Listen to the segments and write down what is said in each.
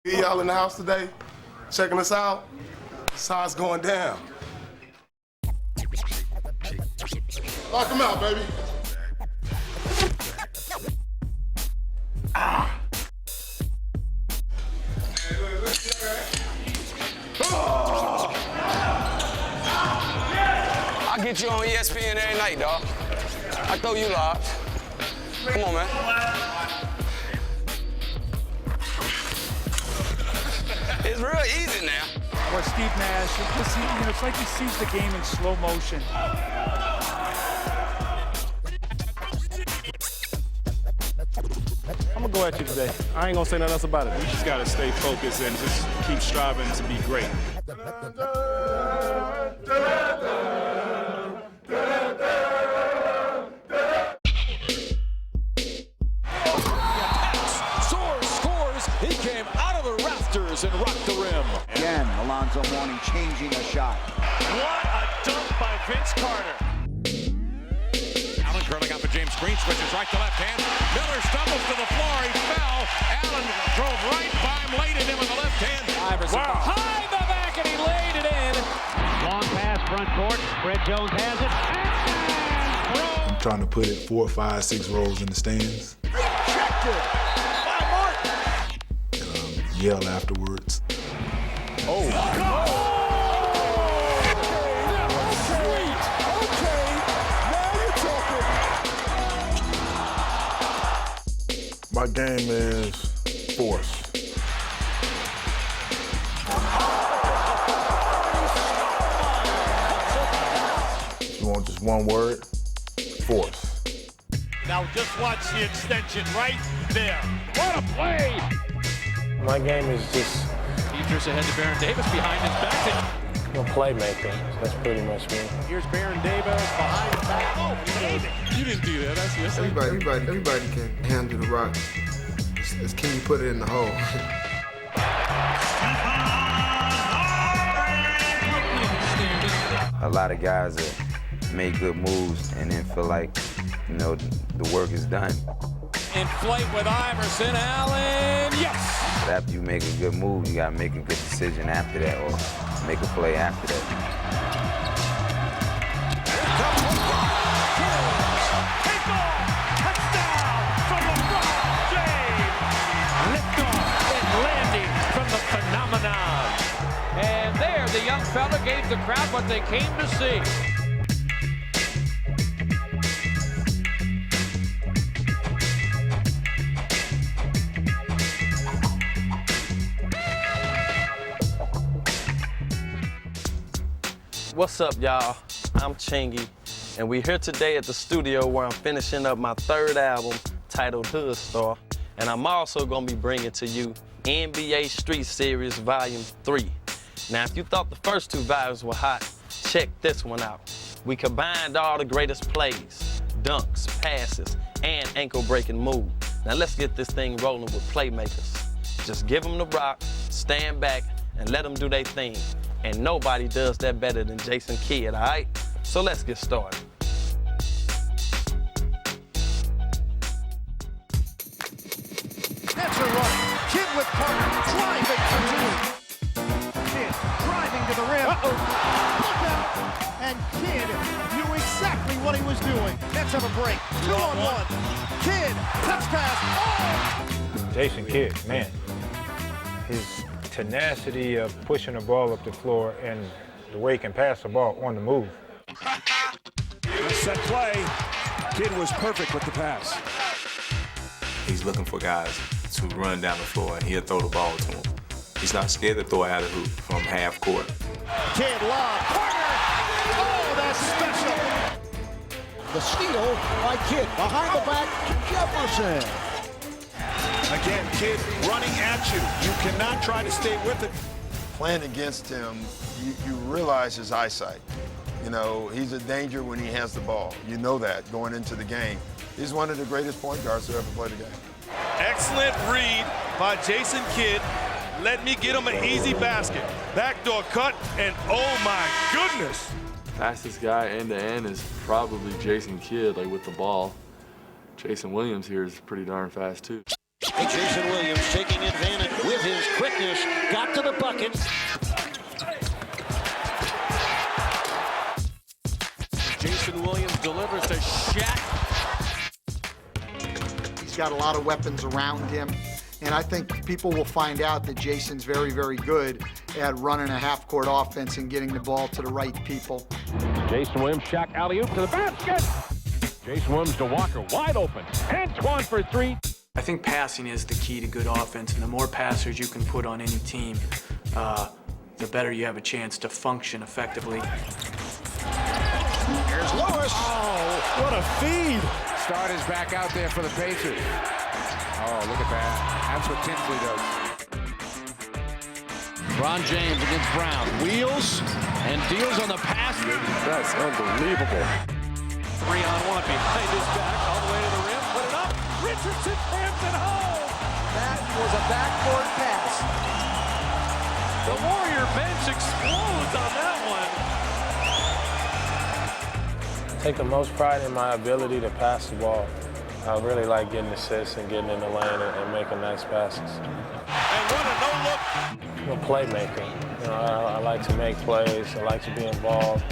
Y'all in the house today, checking us out? That's how it's going down. Lock him out, baby. Ah. Oh. I'll get you on ESPN every night, dog. I throw you lobs. Come on, man. It's real easy now. Or Steve Nash, it's like he sees the game in slow motion. I'm gonna go at you today. I ain't gonna say nothing else about it. We just gotta stay focused and just keep striving to be great. He came out of the rafters and rocked the rim. Again, Alonzo Mourning changing a shot. What a dunk by Vince Carter. Allen curling up a James Green, switches right to left hand. Miller stumbles to the floor, he fell. Allen drove right by him, laid it in with the left hand. Iverson behind the back and he laid it in. Long pass front court. Fred Jones has it. I'm trying to put it 4, 5, 6 rows in the stands. Rejected by Martin. Yell afterwards. Oh. My game is force. You want just one word? Force. Now just watch the extension right there. What a play! My game is just Peters ahead to Baron Davis behind his back. a playmaker. That's pretty much me. Here's Baron Davis behind the back. Oh, he made it. You didn't do that. That's yes. Everybody can handle the rock. It's can you put it in the hole? A lot of guys that make good moves and then feel like, the work is done. In flight with Iverson, Allen, yes! But after you make a good move, you gotta make a good decision after that or make a play after that. Take off! Touchdown from LeBron James! Liftoff and landing from the phenomenon. And there, the young fella gave the crowd what they came to see. What's up, y'all? I'm Chingy, and we're here today at the studio where I'm finishing up my third album titled Hood Star, and I'm also gonna be bringing to you NBA Street Series Volume 3. Now, if you thought the first two volumes were hot, check this one out. We combined all the greatest plays, dunks, passes, and ankle-breaking moves. Now let's get this thing rolling with playmakers. Just give them the rock, stand back, and let them do their thing. And nobody does that better than Jason Kidd, all right? So let's get started. Nets are running. Kidd with Carter driving for two. Kidd driving to the rim. Look out! And Kidd knew exactly what he was doing. Nets have a break. 2-on-1. Kidd, touch pass. Oh! Jason Kidd, man. His tenacity of pushing the ball up the floor and the way he can pass the ball on the move. Set play. Kidd was perfect with the pass. He's looking for guys to run down the floor, and he'll throw the ball to him. He's not scared to throw it out of the hoop from half court. Kidd lob. Carter! Oh, that's special! The steal by Kidd. Behind the back, Jefferson. Again, Kidd running at you. You cannot try to stay with it. Playing against him, you realize his eyesight. He's a danger when he has the ball. You know that going into the game. He's one of the greatest point guards to ever play the game. Excellent read by Jason Kidd. Let me get him an easy basket. Backdoor cut, and oh my goodness. Fastest guy end to end is probably Jason Kidd, with the ball. Jason Williams here is pretty darn fast too. Jason Williams taking advantage with his quickness. buckets. Jason Williams delivers to Shaq. He's got a lot of weapons around him, and I think people will find out that Jason's very, very good at running a half-court offense and getting the ball to the right people. Jason Williams, Shaq alley-oop to the basket. Jason Williams to Walker, wide open. Antoine for three. I think passing is the key to good offense, and the more passers you can put on any team, the better you have a chance to function effectively. Here's Lewis. Oh, what a feed. Start is back out there for the Pacers. Oh, look at that. That's what Tinsley does. LeBron James against Brown. Wheels and deals on the pass. That's unbelievable. 3-on-1 behind his back, all the way to the rim. Put it up. Richardson hams it home. That was a backboard pass. The Warrior bench explodes on that one. I take the most pride in my ability to pass the ball. I really like getting assists and getting in the lane and making nice passes. And what a no-look. I'm a playmaker. You know, I like to make plays. I like to be involved.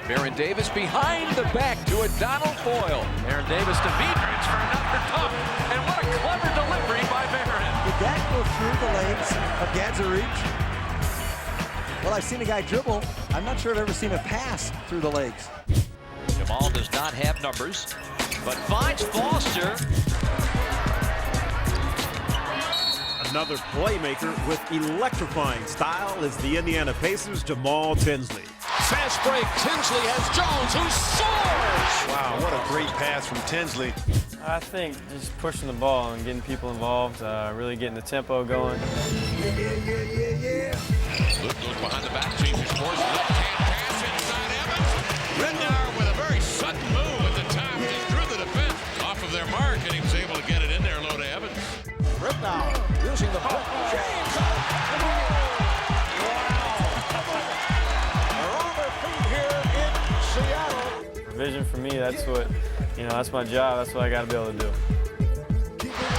Baron Davis behind the back to a Donald Boyle. Baron Davis to Beatrice for another tough. And what a clever delivery by Baron. Did that go through the legs of Gadzarich? Well, I've seen a guy dribble. I'm not sure I've ever seen a pass through the legs. Jamal does not have numbers, but finds Foster. Another playmaker with electrifying style is the Indiana Pacers' Jamal Tinsley. Fast break. Tinsley has Jones, who soars. Wow, what a great pass from Tinsley. I think just pushing the ball and getting people involved, really getting the tempo going. Luke goes behind the back, changes course, left-hand pass inside Evans. Rednar with a very sudden move at the top, just drew the defense off of their mark, and he was able to get it in there low to Evans. Rednar using the puck. James. Vision for me, that's what, that's my job. That's what I got to be able to do.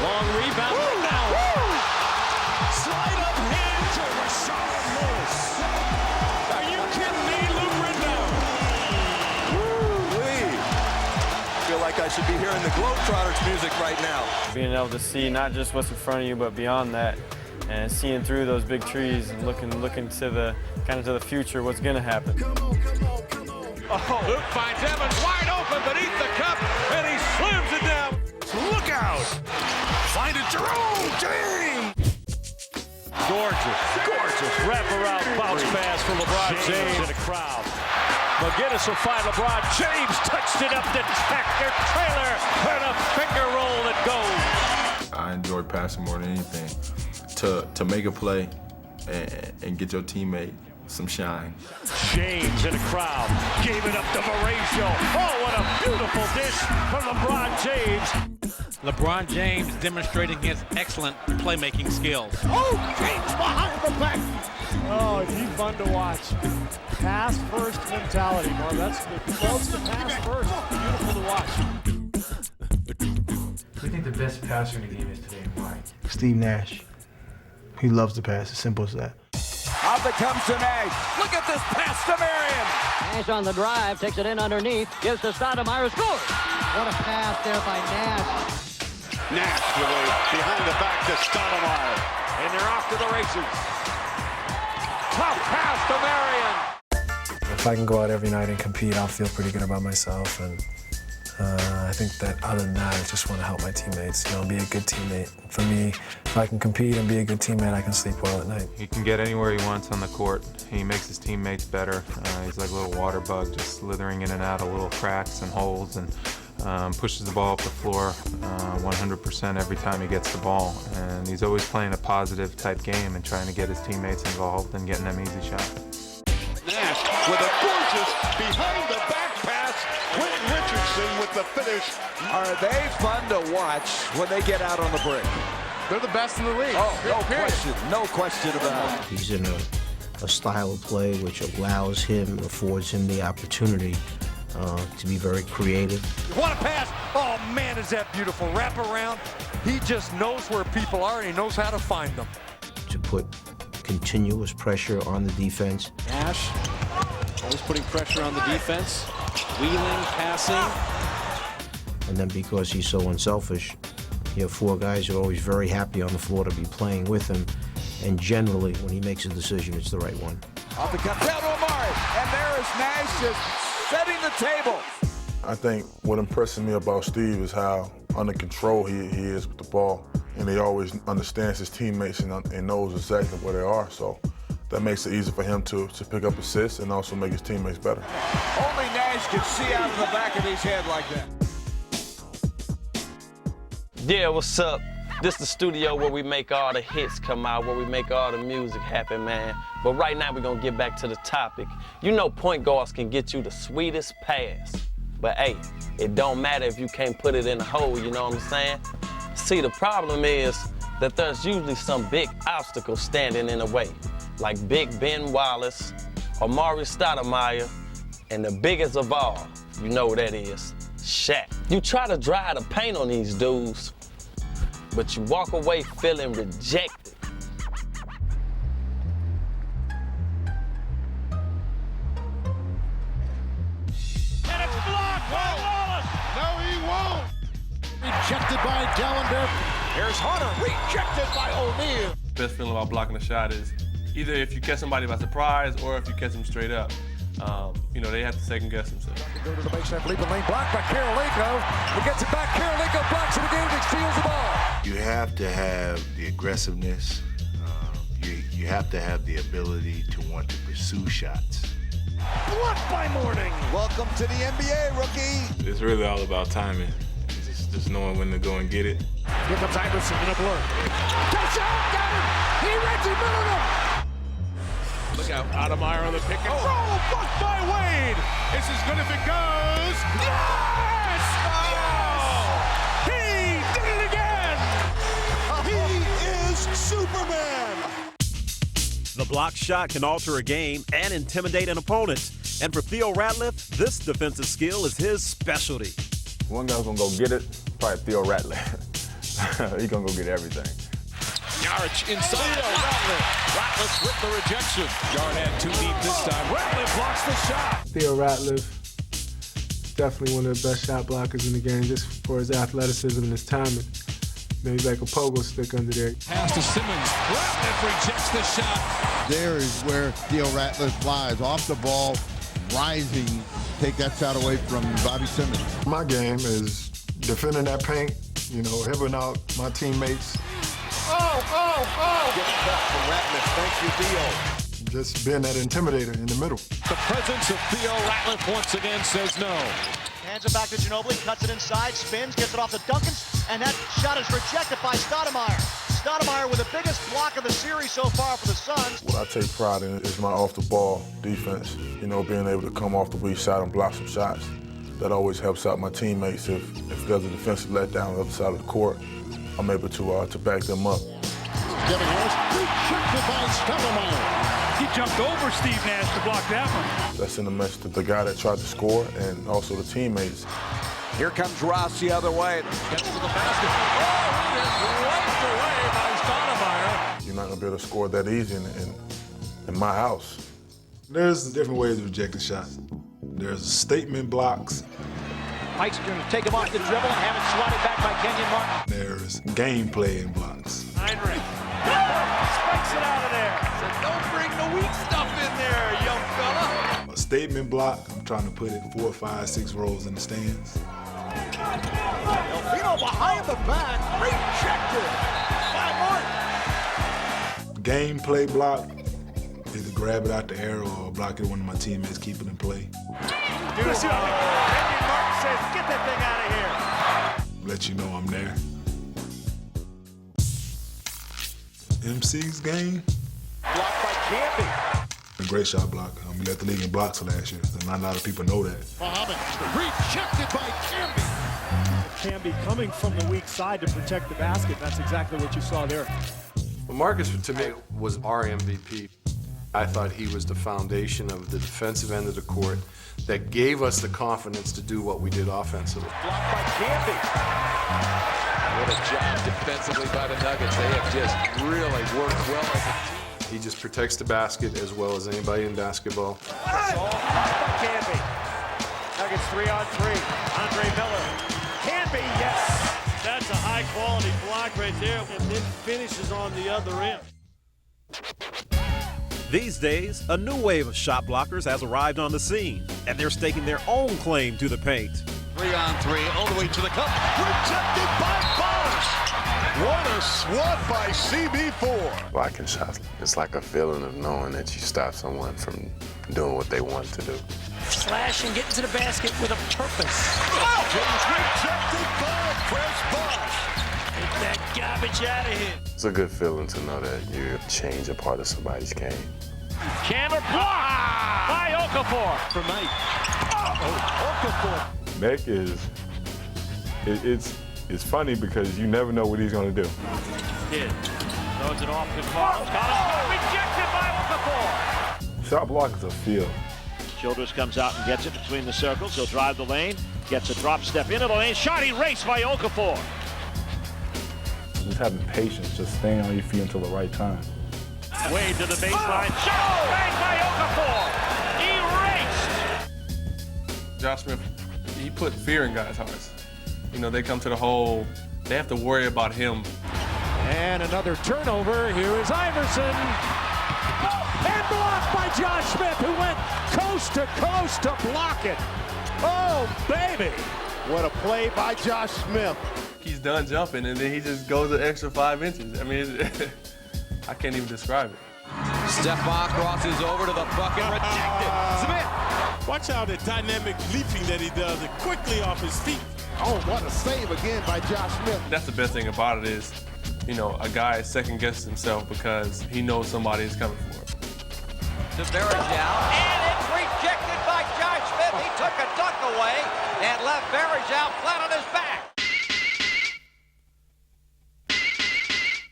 Long rebound. Now. Slide up hand to Rashard Lewis. Are you kidding me, Luke Rendell? Woo-wee. Feel like I should be hearing the Globetrotters music right now. Being able to see not just what's in front of you, but beyond that, and seeing through those big trees and looking to the kind of to the future, what's going to happen. Oh, Luke finds Evans wide open beneath the cup, and he slams it down. Look out! Find it, Jerome James! Gorgeous wraparound bounce pass for LeBron James in the crowd. McGinnis will find LeBron James, touched it up to Tucker Taylor, and a finger roll that goes. I enjoy passing more than anything. To make a play and get your teammate some shine. James in the crowd, gave it up to Mauricio. Oh, what a beautiful dish from LeBron James. LeBron James demonstrating his excellent playmaking skills. Oh, James behind the back. Oh, he's fun to watch. Pass first mentality, Marv. That's the close to pass first. Beautiful to watch. Who do you think the best passer in the game is today and why? Steve Nash. He loves to pass. As simple as that. Up it comes to Nash. Look at this pass to Marion. Nash on the drive, takes it in underneath, gives to Stoudemire, scores. What a pass there by Nash. Nash with a behind the back to Stoudemire. And they're off to the races. Tough pass to Marion. If I can go out every night and compete, I'll feel pretty good about myself. And I think that other than that, I just want to help my teammates, be a good teammate. For me, if I can compete and be a good teammate, I can sleep well at night. He can get anywhere he wants on the court. He makes his teammates better. He's like a little water bug, just slithering in and out of little cracks and holes, and pushes the ball up the floor 100% every time he gets the ball. And he's always playing a positive type game and trying to get his teammates involved and getting them easy shots. Nash with a gorgeous behind the back pass. Quentin Richardson with the finish. Are they fun to watch when they get out on the break? They're the best in the league. Oh, no question about it. He's in a style of play which affords him the opportunity to be very creative. What a pass! Oh man, is that beautiful. Wrap around. He just knows where people are and he knows how to find them. To put continuous pressure on the defense. Nash always putting pressure on the defense. Wheeling, passing. And then because he's so unselfish, you have four guys who are always very happy on the floor to be playing with him. And generally, when he makes a decision, it's the right one. Off it comes out to Amari, and there is Nash just setting the table. I think what impresses me about Steve is how under control he is with the ball. And he always understands his teammates and knows exactly where they are. So that makes it easy for him to pick up assists and also make his teammates better. Only Nash can see out of the back of his head like that. Yeah, what's up? This is the studio where we make all the hits come out, where we make all the music happen, man. But right now we're gonna get back to the topic. You know point guards can get you the sweetest pass. But hey, it don't matter if you can't put it in the hole, you know what I'm saying? See, the problem is that there's usually some big obstacle standing in the way, like Big Ben Wallace, Amari Stoudemire, and the biggest of all, you know who that is, Shaq. You try to dry the paint on these dudes, but you walk away feeling rejected. And it's blocked by Wallace. No, he won't. Rejected by Dellender. Here's Hunter, rejected by O'Neal. Best feeling about blocking a shot is either if you catch somebody by surprise or if you catch them straight up. You know, they have to second guess themselves. Go to the baseline, leap lane, blocked by Karolinko. He gets it back, Karolinko blocks it again, and steals the ball. You have to have the aggressiveness. You have to have the ability to want to pursue shots. Blocked by Mourning. Welcome to the NBA, rookie. It's really all about timing. Just knowing when to go and get it. Here comes Iverson in a blur. Touchdown, got him. He Reggie Miller him. Look out, Stoudemire on the pick and roll, blocked by Wade. It's as good if it goes. Yes! Oh! He did it again. He is Superman. The block shot can alter a game and intimidate an opponent. And for Theo Ratliff, this defensive skill is his specialty. One guy's gonna go get it, probably Theo Ratliff. He's gonna go get everything. Yarich inside. Ratliff with the rejection. Yard had too deep this time. Ratliff blocks the shot. Theo Ratliff, definitely one of the best shot blockers in the game, just for his athleticism and his timing. Maybe like a pogo stick under there. Pass to Simmons. Ratliff rejects the shot. There is where Theo Ratliff flies off the ball, rising, take that shot away from Bobby Simmons. My game is defending that paint, you know, helping out my teammates. Get it back from Ratliff. Thank you, Theo. Just being that intimidator in the middle. The presence of Theo Ratliff once again says no. Hands it back to Ginobili, cuts it inside, spins, gets it off to Duncan, and that shot is rejected by Stoudemire. Stoudemire with the biggest block of the series so far for the Suns. What I take pride in is my off-the-ball defense. You know, being able to come off the weak side and block some shots. That always helps out my teammates. If there's a defensive letdown on the other side of the court, I'm able to back them up. Devin Harris, rejected by Stoudemire. He jumped over Steve Nash to block that one. That's in the message to the guy that tried to score and also the teammates. Here comes Ross the other way. Gets to the basket. Oh, he is wiped away by Stoudemire. You're not going to be able to score that easy in my house. There's different ways of rejecting shots. There's statement blocks. Mike's going to take him off the dribble and have it swatted back by Kenyon Martin. There's gameplay in blocks. Heinrich. Spikes it out of there. So don't bring the weak stuff in there, young fella. A statement block, I'm trying to put it 4, 5, 6 rows in the stands. Delfino behind the back, rejected by Martin. Gameplay block, either grab it out the air or block it when my teammates keep it in play. Kenyon Martin says, get that thing out of here. Let you know I'm there. MC's game. Blocked by Camby. A great shot block. We led the league in blocks last year. Not a lot of people know that. Muhammad rejected by Camby. Camby coming from the weak side to protect the basket. That's exactly what you saw there. Well, Marcus, to me, was our MVP. I thought he was the foundation of the defensive end of the court that gave us the confidence to do what we did offensively. Blocked by Camby. What a job defensively by the Nuggets. They have just really worked well as a team. He just protects the basket as well as anybody in basketball. Canby. Nuggets 3-on-3. Andre Miller. Canby, yes. That's a high-quality block right there, and then finishes on the other end. These days, a new wave of shot blockers has arrived on the scene, and they're staking their own claim to the paint. 3-on-3, all the way to the cup. Rejected by Bosch. What a swat by CB4. Blocking shots, it's like a feeling of knowing that you stop someone from doing what they want to do. Slash and get into the basket with a purpose. Rejected by Chris Bosch. Get that garbage out of here. It's a good feeling to know that you change a part of somebody's game. Chandler blocked by Okafor. For Mike. Okafor. Mek it's funny because you never know what he's going to do. Kid throws it off to Carlos. Rejected by Okafor. Shot block is a feel. Childress comes out and gets it between the circles. He'll drive the lane, gets a drop step into the lane. Shot erased by Okafor. Just having patience, just staying on your feet until the right time. Wade to the baseline. Shot bang by Okafor. Erased. Josh Smith, he put fear in guys' hearts. You know, they come to the hole, they have to worry about him. And another turnover. Here is Iverson. And blocked by Josh Smith, who went coast to coast to block it. Oh, baby. What a play by Josh Smith. He's done jumping, and then he just goes an extra 5 inches. I mean, I can't even describe it. Stephon crosses over to the bucket, rejected. Smith. Watch out the dynamic leaping that he does it quickly off his feet. Oh, what a save again by Josh Smith. That's the best thing about it is, you know, a guy second-guesses himself because he knows somebody is coming for him. To Varejao, and it's rejected by Josh Smith. He took a dunk away and left Varejao flat on his back.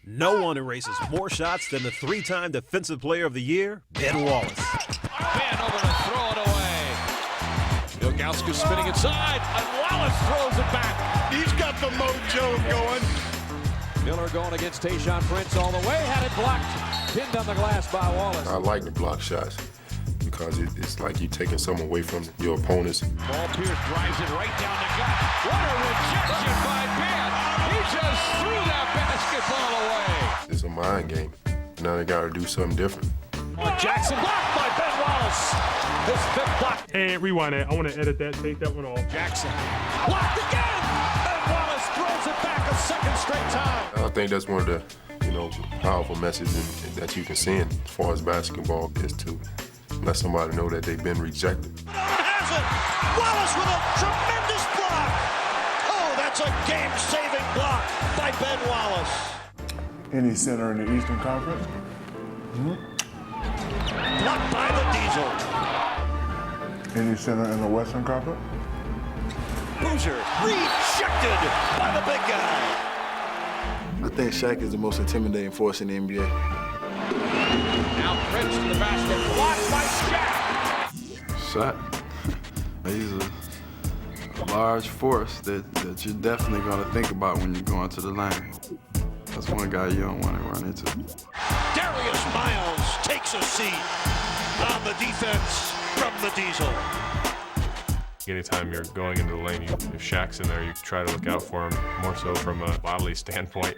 No one erases more shots than the three-time Defensive Player of the Year, Ben Wallace. Ben over to throw it away. Ilgauskas spinning inside, and Wallace throws it back. He's got the mojo going. Miller going against Tayshaun Prince all the way, had it blocked. Pinned on the glass by Wallace. I like the block shots because it's like you're taking something away from your opponents. Paul Pierce drives it right down the gut. What a rejection by Ben. He just threw that basketball away. It's a mind game. Now they got to do something different. Jackson blocked by Ben Wallace. His fifth block. Hey, rewind it. I want to edit that, take that one off. Jackson blocked again. Ben Wallace throws it back a second straight time. I think that's one of the powerful messages that you can send as far as basketball is to let somebody know that they've been rejected. Has it. Wallace with a tremendous block. Oh, that's a game-saving block by Ben Wallace. Any center in the Eastern Conference? Blocked by the Diesel. Any center in the Western Conference? Boozer rejected by the big guy. I think Shaq is the most intimidating force in the NBA. Now Prince to the basket, blocked by Shaq. Shaq, he's a large force that you're definitely going to think about when you're going to the lane. That's one guy you don't want to run into. Darius Miles takes a seat on the defense from the Diesel. Anytime you're going into the lane, if Shaq's in there, you try to look out for him, more so from a bodily standpoint.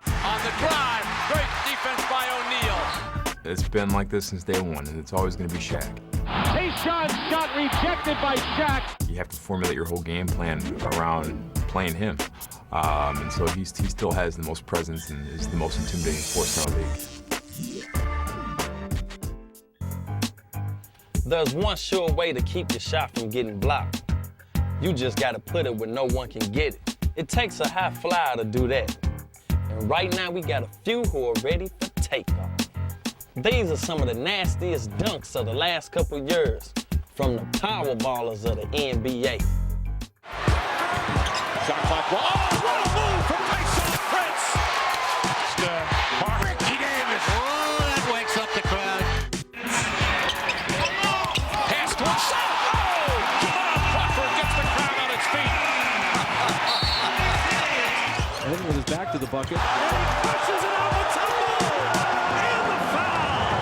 On the drive, great defense by O'Neal. It's been like this since day one, and it's always going to be Shaq. Tayshaun shot rejected by Shaq. You have to formulate your whole game plan around playing him. And so he still has the most presence and is the most intimidating force in the league. There's one sure way to keep your shot from getting blocked. You just gotta put it where no one can get it. It takes a high flyer to do that. And right now we got a few who are ready for takeoff. These are some of the nastiest dunks of the last couple years from the power ballers of the NBA. Shot clock. Oh, what a move from Tayshaun Prince. Ricky Davis. Oh, that wakes up the crowd. Pass to himself. Oh, Jamal Crawford gets the crowd on its feet. And with his back to the bucket. And he pushes it on the tumble. And the foul.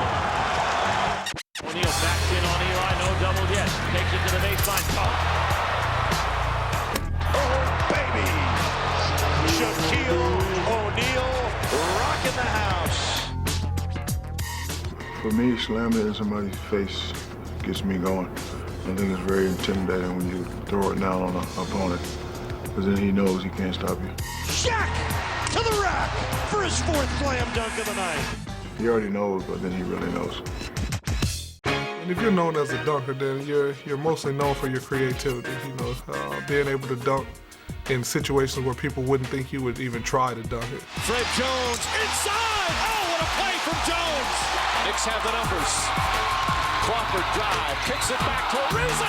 For me, slamming it in somebody's face gets me going. I think it's very intimidating when you throw it down on an opponent, because then he knows he can't stop you. Shaq to the rack for his 4th slam dunk of the night. He already knows, but then he really knows. And if you're known as a dunker, then you're mostly known for your creativity. You know, being able to dunk in situations where people wouldn't think you would even try to dunk it. Fred Jones inside. Oh, what a play from Jones. Knicks have the numbers. Crawford drive, kicks it back to Ariza.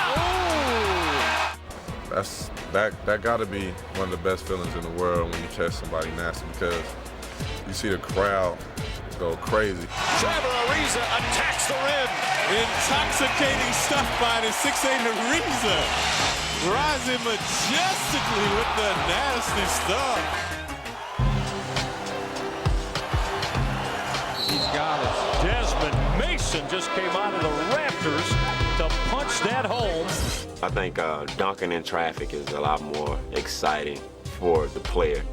That got to be one of the best feelings in the world when you catch somebody nasty, because you see the crowd go crazy. Trevor Ariza attacks the rim. Intoxicating stuff by the 6'8" Ariza. Rising majestically with the nasty stuff. He's got it. Desmond Mason just came out of the rafters to punch that home. I think dunking in traffic is a lot more exciting for the player.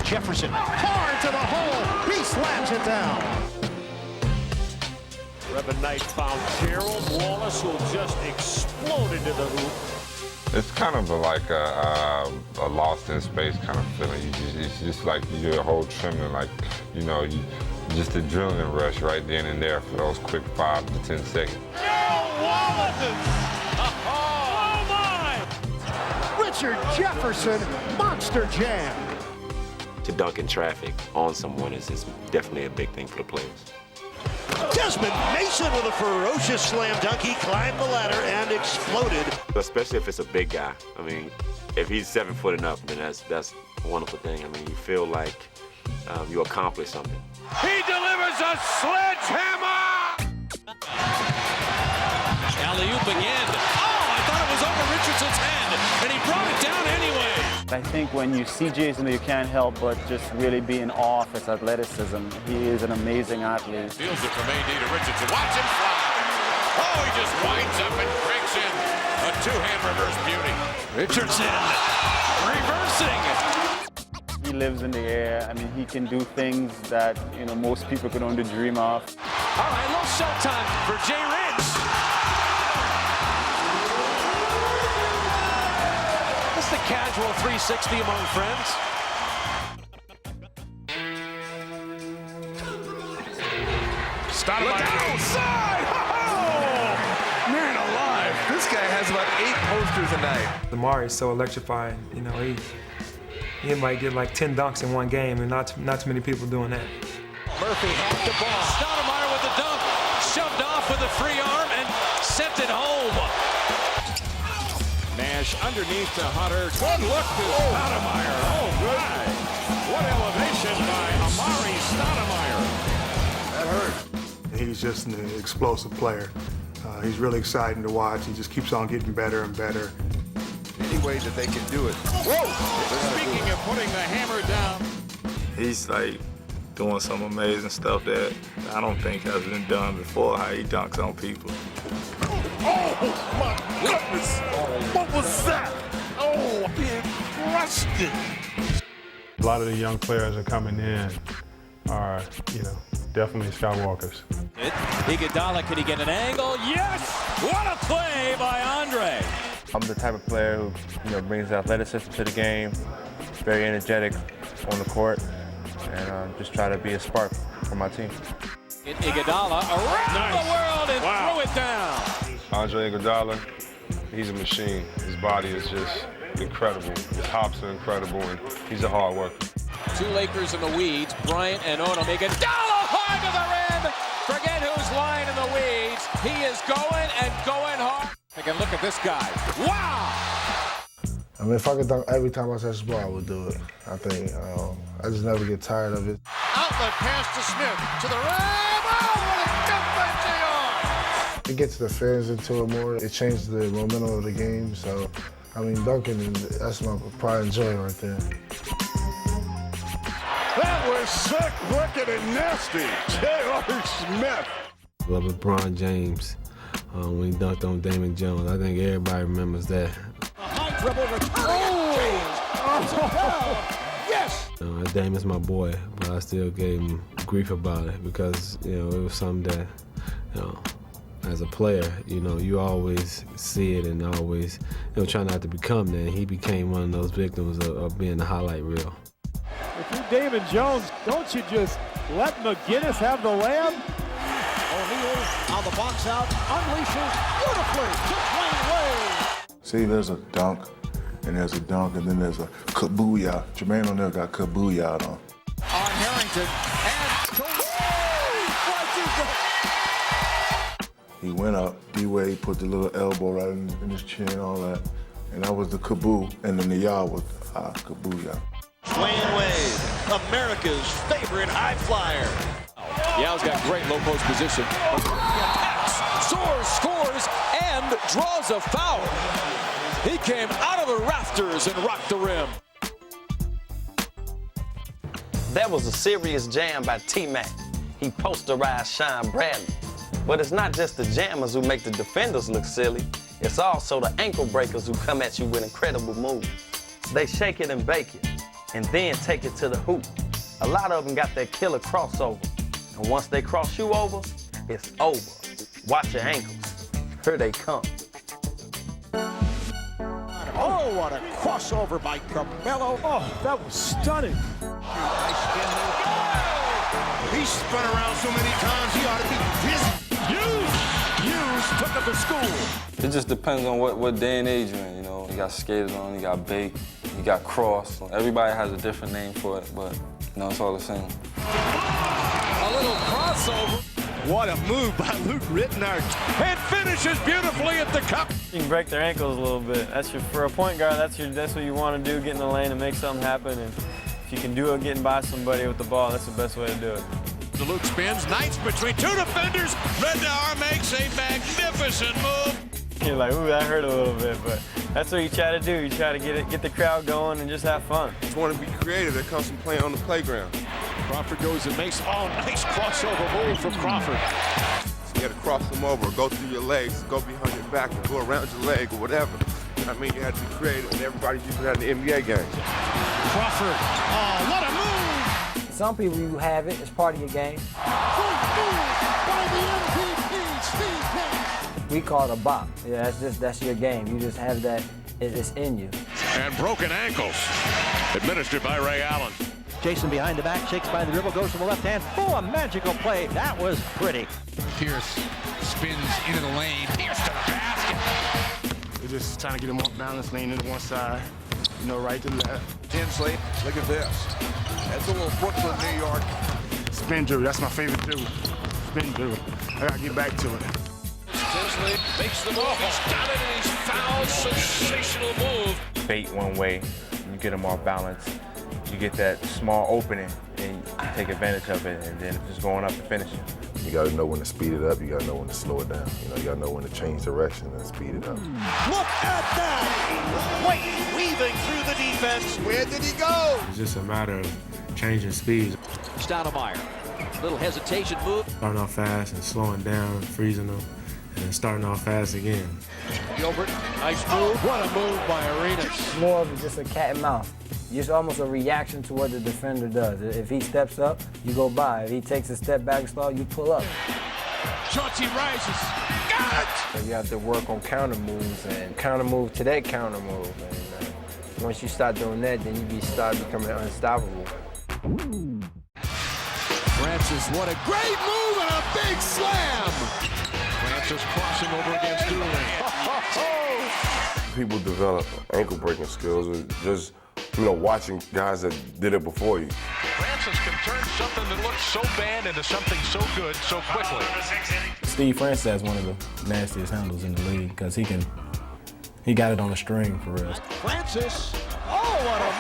Jefferson hard to the hole. He slams it down. Revin Knight found Gerald Wallace, who just exploded into the hoop. It's kind of like a lost in space kind of feeling. It's just like your whole trembling, like, you know, just adrenaline rush right then and there for those quick 5 to 10 seconds. Gerald Wallace! Oh my! Richard Jefferson, monster jam. To dunk in traffic on someone is definitely a big thing for the players. Desmond Mason with a ferocious slam dunk. He climbed the ladder and exploded. Especially if it's a big guy. I mean, if he's 7 foot and up, then that's a wonderful thing. I mean, you feel like you accomplished something. He delivers a sledgehammer! Alley-oop again. Oh, I thought it was over Richardson's head, and he brought it down anyway. I think when you see Jason, you can't help but just really be in awe of his athleticism. He is an amazing athlete. Steals it from AD to Richardson. Watch him fly. Oh, he just winds up and cranks in a two-hand reverse beauty. Richardson reversing. He lives in the air. I mean, he can do things that, you know, most people could only dream of. All right, a little showtime for Jay Rich. It's the casual 360 among friends. Look outside! Oh, man alive. This guy has about 8 posters a night. Lamar is so electrifying. You know, he might get like 10 dunks in one game, and not too many people doing that. Murphy had the ball. Stoudemire with the dunk. Shoved off with a free arm and sent it home. Nash underneath to Hunter. Good look to Stoudemire. Oh, my. What elevation by Amari Stoudemire. That hurt. He's just an explosive player. He's really exciting to watch. He just keeps on getting better and better. Any way that they can do it. Whoa! Speaking of putting the hammer down. He's like doing some amazing stuff that I don't think has been done before, how he dunks on people. Oh, my goodness. What was that? Oh, he crushed it. A lot of the young players that are coming in are, you know, definitely Skywalkers. Iguodala, can he get an angle? Yes! What a play by Andre! I'm the type of player who, you know, brings athleticism to the game, very energetic on the court, and just try to be a spark for my team. Iguodala around the world and threw it down. Andre Iguodala, he's a machine. His body is just incredible. His hops are incredible, and he's a hard worker. 2 Lakers in the weeds. Bryant and Odom. Iguodala hard to the rim. Forget who's lying in the weeds. He is going and going hard. Take a look at this guy. Wow! I mean, if I could dunk every time I touch the ball, I would do it. I think I just never get tired of it. Outlet pass to Smith to the rim. Oh, what a difference they are! It gets the fans into it more. It changes the momentum of the game. So, I mean, dunking, that's my pride and joy right there. That was sick, wicked, and nasty. J.R. Smith. Love LeBron James when he dunked on Damon Jones. I think everybody remembers that. High dribble return. Oh. Yes. Damon's my boy, but I still gave him grief about it because, you know, it was something that as a player, you always see it and always, try not to become that. He became one of those victims of being the highlight reel. If you're Damon Jones, don't you just let McGinnis have the layup? O'Neal on the box out, unleashes beautifully to Dwyane Wade. See, there's a dunk, and there's a dunk, and then there's a kabooyah. Jermaine O'Neal got kabooyah on. On Harrington, and He went up, D-Wade put the little elbow right in his chin and all that, and that was the kaboo, and then the yah was kabooyah. Dwyane Wade, America's favorite high flyer. Yow's got great low post position. Attacks, soars, scores, and draws a foul. He came out of the rafters and rocked the rim. That was a serious jam by T-Mac. He posterized Sean Bradley. But it's not just the jammers who make the defenders look silly. It's also the ankle breakers who come at you with incredible moves. They shake it and bake it, and then take it to the hoop. A lot of them got that killer crossover. And once they cross you over, it's over. Watch your ankles. Here they come. oh, what a crossover by Carmelo. Oh, that was stunning. Nice spin move. He's spun around so many times, he ought to be dizzy. Hughes took it to school. It just depends on what day and age you're in, You got skated on, you got baked, you got crossed. Everybody has a different name for it, but, it's all the same. A little crossover. What a move by Luke Rittenard. And finishes beautifully at the cup. You can break their ankles a little bit. For a point guard, that's what you want to do, get in the lane and make something happen. And if you can do it getting by somebody with the ball, that's the best way to do it. The Luke spins, nice between two defenders. Rittenard makes a magnificent move. You're like, ooh, that hurt a little bit, but that's what you try to do. You try to get the crowd going and just have fun. Just want to be creative. That comes from playing on the playground. Crawford goes and makes, nice crossover move from Crawford. You got to cross them over, go through your legs, go behind your back, or go around your leg, or whatever. You have to be creative, and everybody's using that in the NBA game. Crawford, what a move! Some people, you have it, it's part of your game. Great move by the MVP, Steve Kerr. We call it a bop. Yeah, that's your game. You just have that, it's in you. And broken ankles, administered by Ray Allen. Jason behind the back, shakes by the dribble, goes to the left hand. Oh, a magical play. That was pretty. Pierce spins into the lane. Pierce to the basket. We're just trying to get him off balance, lean into one side, right to left. Tinsley, look at this. That's a little Brooklyn, New York. Spin drill, that's my favorite drill. Spin drill. I gotta get back to it. Tinsley makes the move. He's got it and he's fouled. Sensational move. Bait one way, you get him off balance. You get that small opening and you take advantage of it, and then just going up and finishing. You got to know when to speed it up. You got to know when to slow it down. You got to know when to change direction and speed it up. Look at that! Wade weaving through the defense. Where did he go? It's just a matter of changing speeds. Stoudemire, little hesitation move. Starting off fast and slowing down, freezing them, and then starting off fast again. Gilbert, nice move. What a move by Arenas. More of just a cat and mouse. It's almost a reaction to what the defender does. If he steps up, you go by. If he takes a step back slow, you pull up. Chauncey rises. Got it! So you have to work on counter moves and counter move to that counter move. And once you start doing that, then you start becoming unstoppable. Francis, what a great move and a big slam! Francis crossing over against Dooley. People develop ankle breaking skills with just watching guys that did it before you. Francis can turn something that looks so bad into something so good so quickly. Steve Francis has one of the nastiest handles in the league because he got it on a string for real. Francis, what a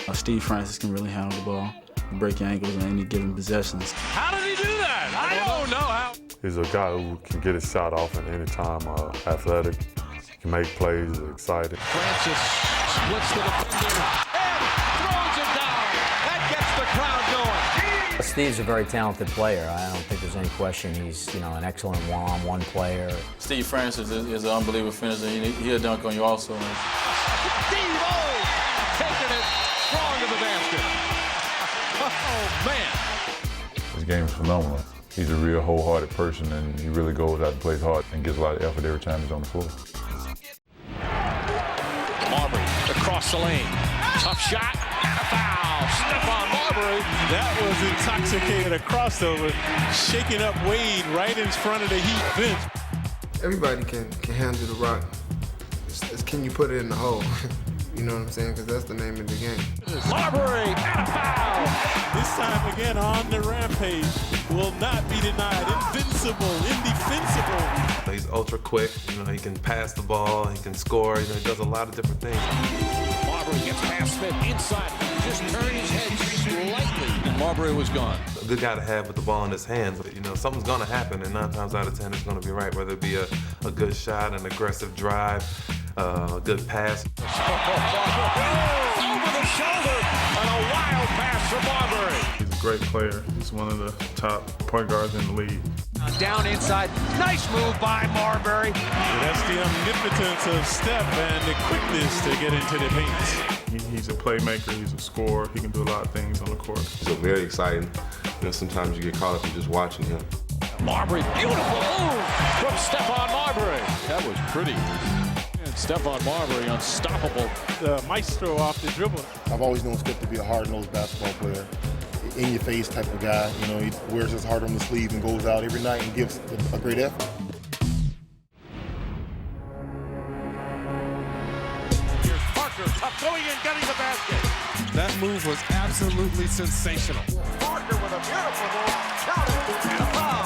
move! Steve Francis can really handle the ball, break your ankles on any given possessions. How did he do that? I don't know how. He's a guy who can get his shot off at any time, athletic, can make plays, excited. Francis splits the defender and throws it down. That gets the crowd going. Steve's a very talented player. I don't think there's any question. He's, an excellent one player. Steve Francis is an unbelievable finisher. He'll dunk on you also. Steve-O taking it strong to the basket. Oh, man. His game is phenomenal. He's a real wholehearted person, and he really goes out and plays hard and gets a lot of effort every time he's on the floor. Marbury across the lane. Tough shot and a foul. Stephon Marbury. That was intoxicated. A crossover, shaking up Wade right in front of the Heat bench. Everybody can handle the rock. It's can you put it in the hole? You know what I'm saying? Because that's the name of the game. Marbury and a foul. This time again on the rampage. Will not be denied. Invincible, indefensible. He's ultra quick. You know, he can pass the ball. He can score. You know, he does a lot of different things. Marbury gets past Smith inside. Just turned his head slightly, and Marbury was gone. A good guy to have with the ball in his hands. You know, something's going to happen, and 9 times out of 10, it's going to be right. Whether it be a good shot, an aggressive drive, a good pass. Over the shoulder, and a wild pass for Marbury. He's a great player. He's one of the top point guards in the league. Down inside, nice move by Marbury. That's the omnipotence of Steph and the quickness to get into the paint. He's a playmaker. He's a scorer. He can do a lot of things on the court. So very exciting. You know, sometimes you get caught up in just watching him. Marbury, beautiful move from Stephon Marbury. That was pretty. And Stephon Marbury, unstoppable. The maestro off the dribble. I've always known Steph to be a hard-nosed basketball player. In-your-face type of guy. You know, he wears his heart on the sleeve and goes out every night and gives a great effort. Here's Parker going and getting the basket. That move was absolutely sensational. Parker with a beautiful move. Counted and a foul.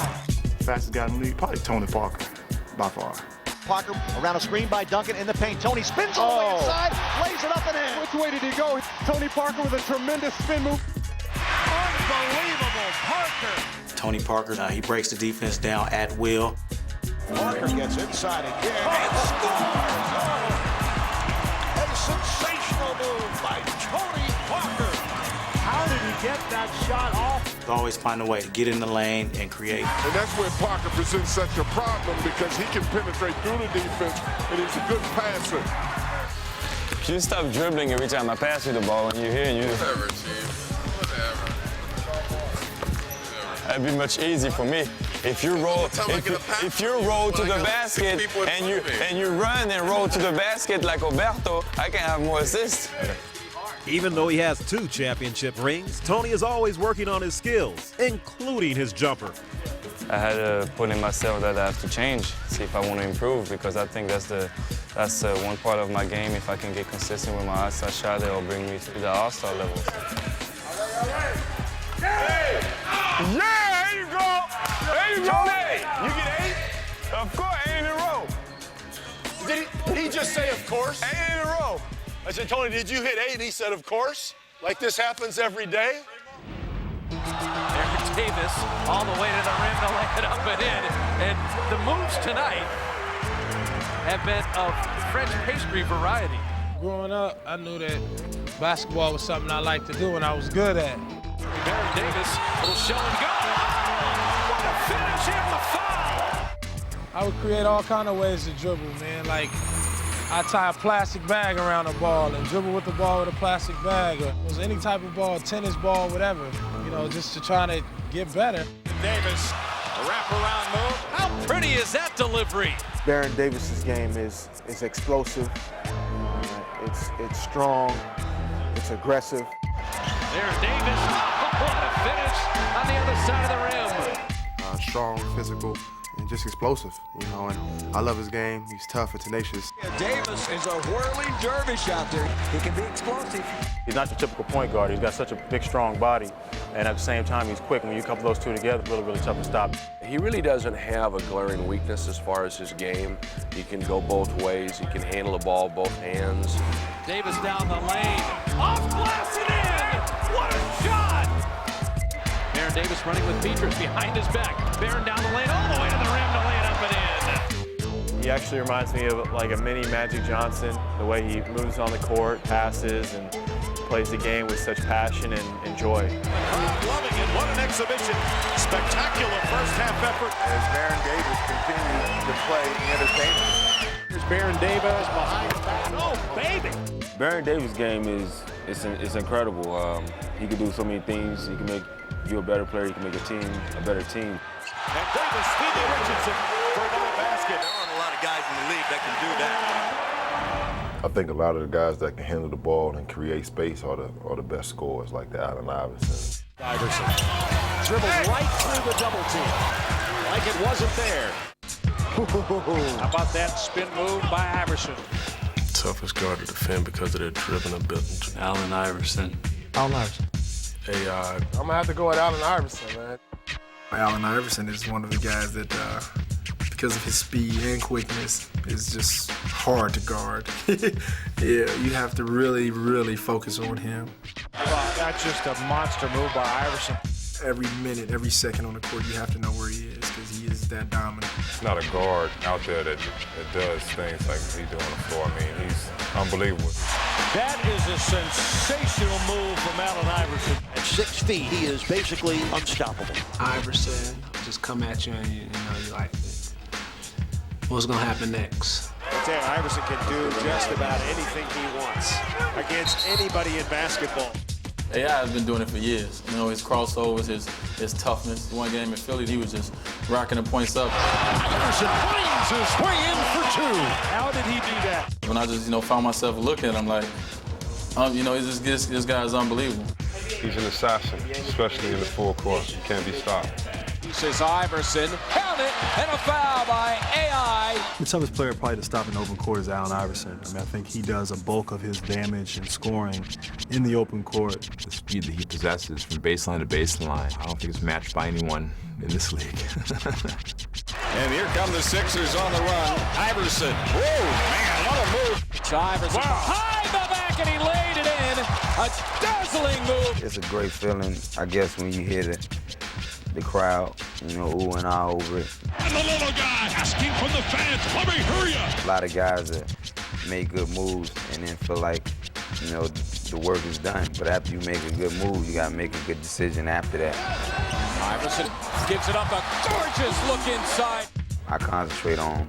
Fastest guy in the league, probably Tony Parker, by far. Parker around a screen by Duncan in the paint. Tony spins all the way inside, lays it up and in. Which way did he go? Tony Parker with a tremendous spin move. Unbelievable, Parker. Tony Parker, he breaks the defense down at will. Parker gets inside again and scores. Oh, a sensational move by Tony Parker. How did he get that shot off? Always find a way to get in the lane and create. And that's where Parker presents such a problem because he can penetrate through the defense and he's a good passer. You stop dribbling every time I pass you the ball and you're here and you... Whatever, Chief. Whatever. That'd be much easier for me. If you roll, if you roll to the basket and you run and roll to the basket like Alberto, I can have more assists. Even though he has 2 championship rings, Tony is always working on his skills, including his jumper. I had to put in myself that I have to change, see if I want to improve, because I think that's one part of my game. If I can get consistent with my outside shot, it'll bring me to the all-star level. Hey! Yeah, there you go! There you go! You get 8? Of course, 8 in a row. Did he just say of course? 8 in a row. I said, Tony, did you hit 8? He said, of course. Like this happens every day? There's Davis all the way to the rim to lay it up and in. And the moves tonight have been of French pastry variety. Growing up, I knew that basketball was something I liked to do and I was good at. Baron Davis will show and go. What a finish and the foul! I would create all kind of ways to dribble, man. Like, I tie a plastic bag around the ball and dribble with the ball with a plastic bag, or it was any type of ball, tennis ball, whatever, you know, just to try to get better. Davis, a wraparound move. How pretty is that delivery? Baron Davis's game is explosive. It's strong. It's aggressive. There's Davis. Oh, what a finish on the other side of the rim. Strong, physical, and just explosive, you know, and I love his game. He's tough and tenacious. Davis is a whirling dervish out there. He can be explosive. He's not your typical point guard. He's got such a big, strong body, and at the same time, he's quick. When you couple those two together, really, really tough to stop. He really doesn't have a glaring weakness as far as his game. He can go both ways. He can handle the ball both hands. Davis down the lane. Off glass and in. What a shot! Baron Davis running with Petrus behind his back. Baron down the lane all the way to the rim to lay it up and in. He actually reminds me of like a mini Magic Johnson, the way he moves on the court, passes, and plays the game with such passion and joy. Loving it. What an exhibition. Spectacular first half effort. As Baron Davis continues to play entertainment. Here's Baron Davis behind the back. Oh, baby. Baron Davis' game is incredible. He can do so many things. He can make you're a better player, you can make a team a better team. And Davis feeding Richardson for another basket. There aren't a lot of guys in the league that can do that. I think a lot of the guys that can handle the ball and create space are the best scorers, like the Allen Iverson. Iverson dribbled right through the double team, like it wasn't there. How about that spin move by Iverson? Toughest guard to defend because of their dribbling ability. Allen Iverson. Allen Iverson. AI. I'm gonna have to go with Allen Iverson, man. Allen Iverson is one of the guys that, because of his speed and quickness, is just hard to guard. Yeah, you have to really, really focus on him. Well, that's just a monster move by Iverson. Every minute, every second on the court, you have to know where he is because he is that dominant. There's not a guard out there that does things like he do on the floor. I mean, he's unbelievable. That is a sensational move from Allen Iverson. At 6 feet, he is basically unstoppable. Iverson just come at you and you know you like, what's gonna happen next? Dan Iverson can do just about anything he wants against anybody in basketball. AI has been doing it for years. You know, his crossovers, his toughness. One game in Philly, he was just rocking the points up. Iverson finds his way in for two. How did he do that? When I just, found myself looking at him like, this guy is unbelievable. He's an assassin, especially in the full court. He can't be stopped. Says Iverson, held it, and a foul by AI. The toughest player probably to stop in the open court is Allen Iverson. I mean, I think he does a bulk of his damage and scoring in the open court. The speed that he possesses from baseline to baseline, I don't think it's matched by anyone in this league. And here come the Sixers on the run. Iverson, whoa, man, what a move. Iverson behind the back, and he laid it in. A dazzling move. It's a great feeling, I guess, when you hear the crowd, ooh and ah over it. And the little guy asking from the fans, let me hear you. A lot of guys that make good moves and then feel like, the work is done. But after you make a good move, you gotta make a good decision after that. Iverson gives it up, a gorgeous look inside. I concentrate on,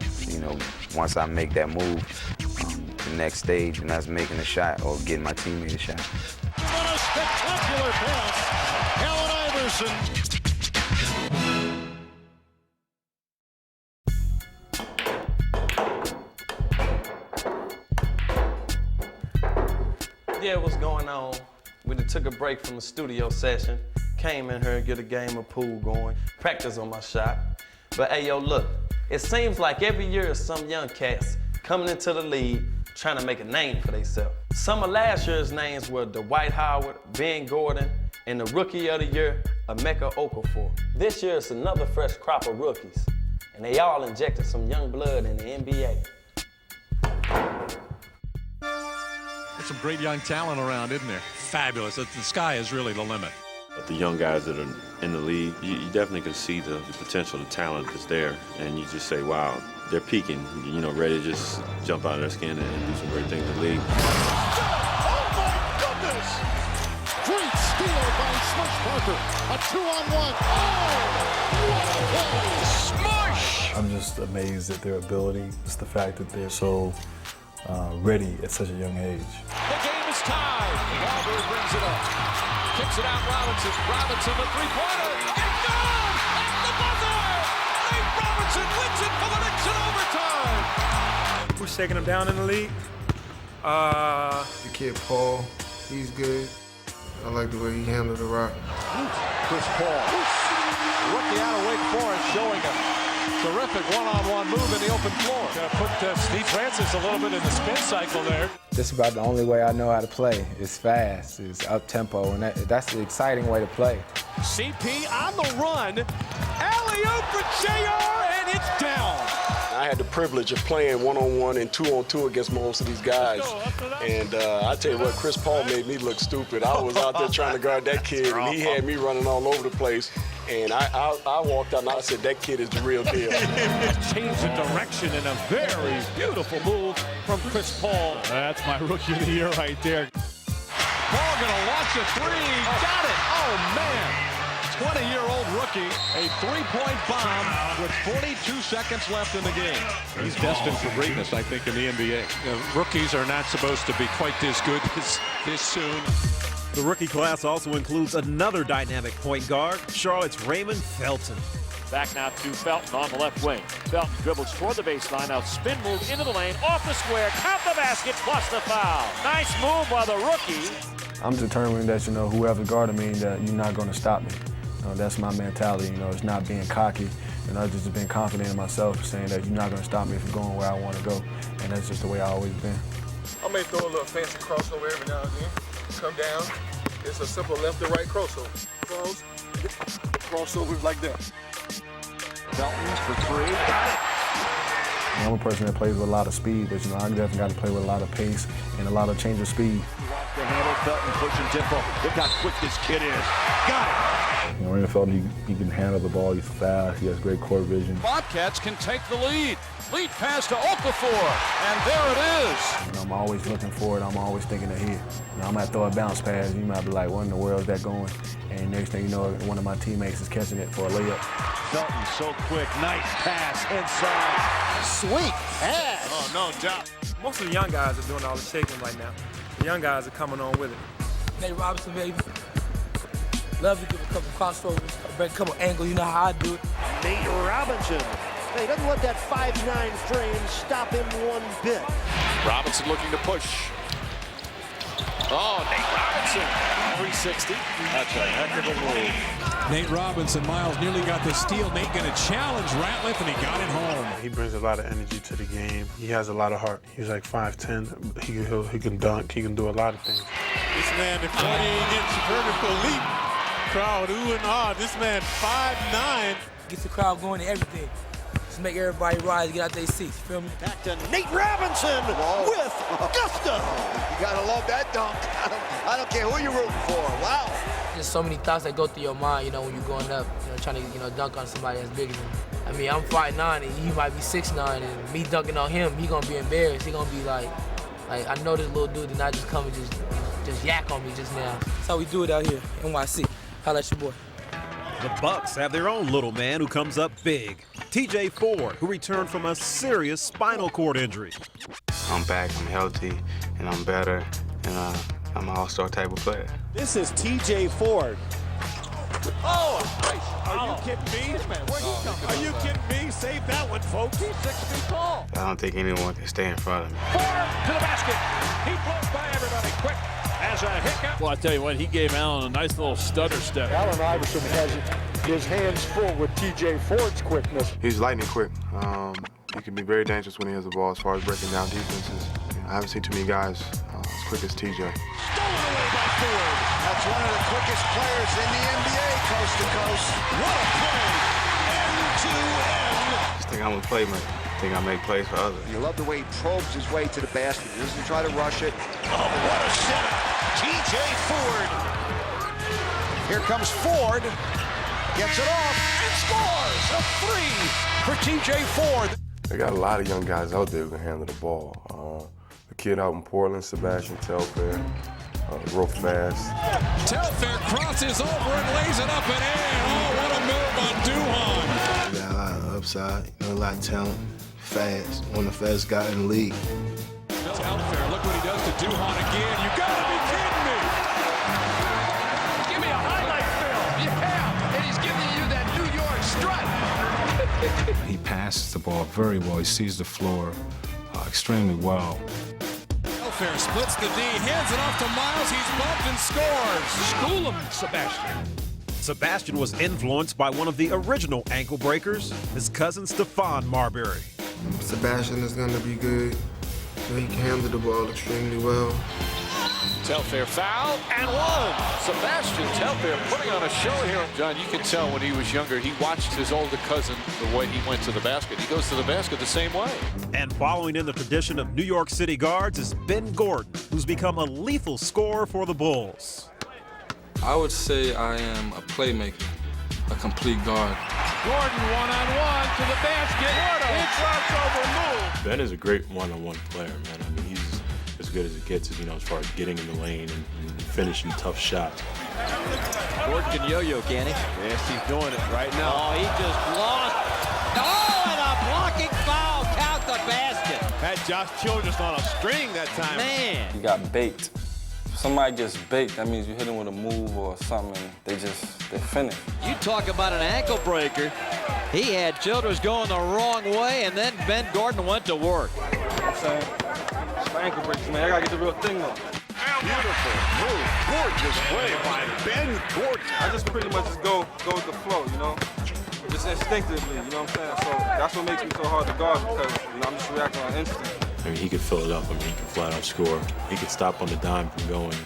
once I make that move, the next stage, and that's making a shot or getting my teammate a shot. What a spectacular pass, Allen Iverson. Yeah, what's going on? We took a break from the studio session, came in here and get a game of pool going, practice on my shot. But hey, yo, look, it seems like every year some young cats coming into the league trying to make a name for themselves. Some of last year's names were Dwight Howard, Ben Gordon, and the Rookie of the Year, Emeka Okafor. This year it's another fresh crop of rookies, and they all injected some young blood in the NBA. There's some great young talent around, isn't there? Fabulous. The sky is really the limit. The young guys that are in the league, you definitely can see the potential, the talent that's there, and you just say, wow, they're peaking, ready to just jump out of their skin and do some great things in the league. Oh my goodness! Great steal by Smush Parker. A 2-on-1. Oh, what a play! Smush! I'm just amazed at their ability. It's the fact that they're so ready at such a young age. The game is tied. Marbury brings it up. Kicks it out, Robinson. Robinson, the three-pointer. It's good! At the buzzer! Nate Robinson wins it for the Knicks in overtime. Who's taking him down in the league? The kid Paul, he's good. I like the way he handled the rock. Chris Paul. Rookie out of Wake Forest showing a terrific one-on-one move in the open floor. Gonna put Steve Francis a little bit in the spin cycle there. Just about the only way I know how to play. It's fast, it's up-tempo, and that's the exciting way to play. CP on the run. Alley-oop for JR, and it's down. I had the privilege of playing one-on-one and two-on-two against most of these guys. And I tell you what, Chris Paul made me look stupid. I was out there trying to guard that kid, and he had me running all over the place. And I walked out and I said, that kid is the real deal. Change the direction in a very beautiful move from Chris Paul. That's my Rookie of the Year right there. Paul gonna launch a three. Got it. Oh, man. 20-year-old rookie, a three-point bomb with 42 seconds left in the game. He's destined for greatness, I think, in the NBA. Rookies are not supposed to be quite this good this soon. The rookie class also includes another dynamic point guard, Charlotte's Raymond Felton. Back now to Felton on the left wing. Felton dribbles toward the baseline. Now spin move into the lane, off the square, count the basket, plus the foul. Nice move by the rookie. I'm determined that, whoever's guarding me, that you're not going to stop me. That's my mentality. It's not being cocky. Just being confident in myself, saying that you're not going to stop me from going where I want to go. And that's just the way I've always been. I may throw a little fancy crossover every now and then. Come down. It's a simple left to right crossover. Crossovers like that. Felton for three. Got it. I'm a person that plays with a lot of speed, but I definitely got to play with a lot of pace and a lot of change of speed. Off the handle, Felton pushing tempo. Look how quick this kid is. Got it. Raymond Felton, he can handle the ball. He's fast. He has great court vision. Bobcats can take the lead. Lead pass to Okafor, and there it is. I'm always looking forward. I'm always thinking ahead. I might throw a bounce pass. You might be like, what in the world is that going? And next thing you know, one of my teammates is catching it for a layup. Felton so quick, nice pass inside. Sweet pass. Oh, no doubt. Most of the young guys are doing all the shaking right now. The young guys are coming on with it. Nate Robinson, baby. Love to give a couple crossovers, break a couple angles. You know how I do it. Nate Robinson. He doesn't let that 5'9" frame stop him one bit. Robinson looking to push. Oh, Nate Robinson, 360. That's a heck of a move. Nate Robinson, Miles nearly got the steal. Nate going to challenge Ratliff, and he got it home. He brings a lot of energy to the game. He has a lot of heart. He's like 5'10". He can dunk. He can do a lot of things. This man, the 48-inch vertical leap. Crowd ooh and ah. This man, 5'9". Gets the crowd going and everything. Just make everybody rise, get out their seats, you feel me? Back to Nate Robinson with gusto. You gotta love that dunk. I don't care who you're rooting for. Wow. There's so many thoughts that go through your mind, when you're going up, trying to, dunk on somebody that's bigger than you. I mean, I'm 5'9", and he might be 6'9", and me dunking on him, he gonna be embarrassed. He gonna be like I know this little dude did not just come and just yak on me just now. That's how we do it out here, NYC. Holla at your boy. The Bucks have their own little man who comes up big. TJ Ford, who returned from a serious spinal cord injury. I'm back, I'm healthy, and I'm better, and I'm an all-star type of player. This is TJ Ford. Oh, are you kidding me? Are you kidding me? Save that one, folks. He's 6 feet tall. I don't think anyone can stay in front of me. Ford to the basket. He blows by everybody quick. As a hiccup. Well, I tell you what, he gave Allen a nice little stutter step. Allen Iverson has his hands full with TJ Ford's quickness. He's lightning quick. He can be very dangerous when he has the ball as far as breaking down defenses. I haven't seen too many guys as quick as TJ. Stolen away by Ford. That's one of the quickest players in the NBA, coast to coast. What a play! End-to-end. I just think I'm a playmaker. I think I make plays for others. You love the way he probes his way to the basket. He doesn't try to rush it. Oh, what a setup. TJ Ford. Here comes Ford. Gets it off and scores a three for TJ Ford. They got a lot of young guys out there who can handle the ball. The kid out in Portland, Sebastian Telfair, real fast. Telfair crosses over and lays it up and in. Oh, what a move on Duhon. We got a lot of upside, a lot of talent, fast, one of the fastest guys in the league. Telfair, look what he does to Duhon again. You gotta be kidding me. Give me a highlight film. You can. And he's giving you that New York strut. He passes the ball very well. He sees the floor extremely well. Telfair splits the D, hands it off to Miles. He's bumped and scores. School him, Sebastian. Sebastian was influenced by one of the original ankle breakers, his cousin Stephon Marbury. Sebastian is going to be good. He can handle the ball extremely well. Telfair foul and one. Sebastian Telfair putting on a show here. John, you can tell when he was younger, he watched his older cousin the way he went to the basket. He goes to the basket the same way. And following in the tradition of New York City guards is Ben Gordon, who's become a lethal scorer for the Bulls. I would say I am a playmaker, a complete guard. Gordon one-on-one to the basket. What a crossover move. Ben is a great one-on-one player, man. I mean, he's as good as it gets, as far as getting in the lane and finishing tough shots. Gordon can yo-yo, can he? Yes, he's doing it right now. Oh, he just lost. Oh, and a blocking foul. Count the basket. Had Josh Childress on a string that time. Man. He got baked. somebody gets baked, that means you hit them with a move or something, and they're finished. You talk about an ankle breaker. He had Childress going the wrong way, and then Ben Gordon went to work. I'm saying, it's my ankle breaks, man. I gotta get the real thing though. Beautiful move, gorgeous play by Ben Gordon. I just pretty much just go with the flow, you know? Just instinctively, you know what I'm saying? So that's what makes me so hard to guard because, you know, I'm just reacting on instinct. I mean, he could fill it up. I mean, he can flat out score. He could stop on the dime from going,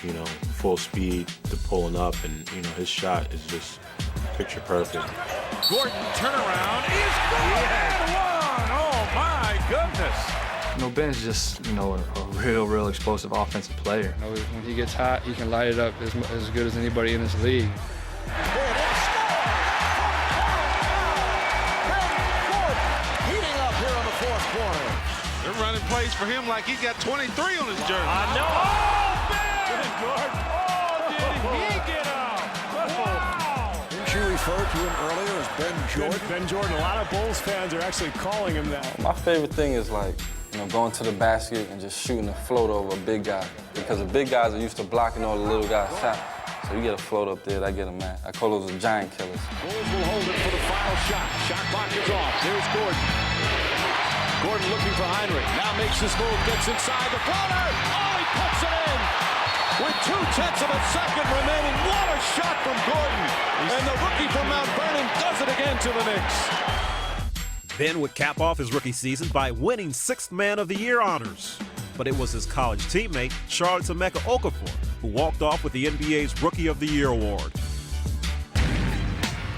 you know, full speed to pulling up, and, you know, his shot is just picture perfect. Gordon turnaround is good. Oh my goodness. You know, Ben's just, you know, a real explosive offensive player. You know, when he gets hot, he can light it up as good as anybody in this league. Heating up here in the fourth quarter. They're running plays for him like he's got 23 on his jersey. I know. Oh, Ben Gordon. Oh, did he get out? Wow. Didn't you refer to him earlier as Ben Jordan? Ben Jordan. A lot of Bulls fans are actually calling him that. My favorite thing is like, you know, going to the basket and just shooting a float over a big guy. Because the big guys are used to blocking all the little guys' shots. So you get a float up there, I get a man. I call those the giant killers. Bulls will hold it for the final shot. Shot clock is off. Here's Gordon. Gordon looking for Heinrich. Now makes his move, gets inside the floater. Oh, he puts it in. With 0.2 of a second remaining. What a shot from Gordon. And the rookie from Mount Vernon does it again to the Knicks. Ben would cap off his rookie season by winning 6th Man of the Year honors. But it was his college teammate, Charlotte Emeka Okafor, who walked off with the NBA's Rookie of the Year award.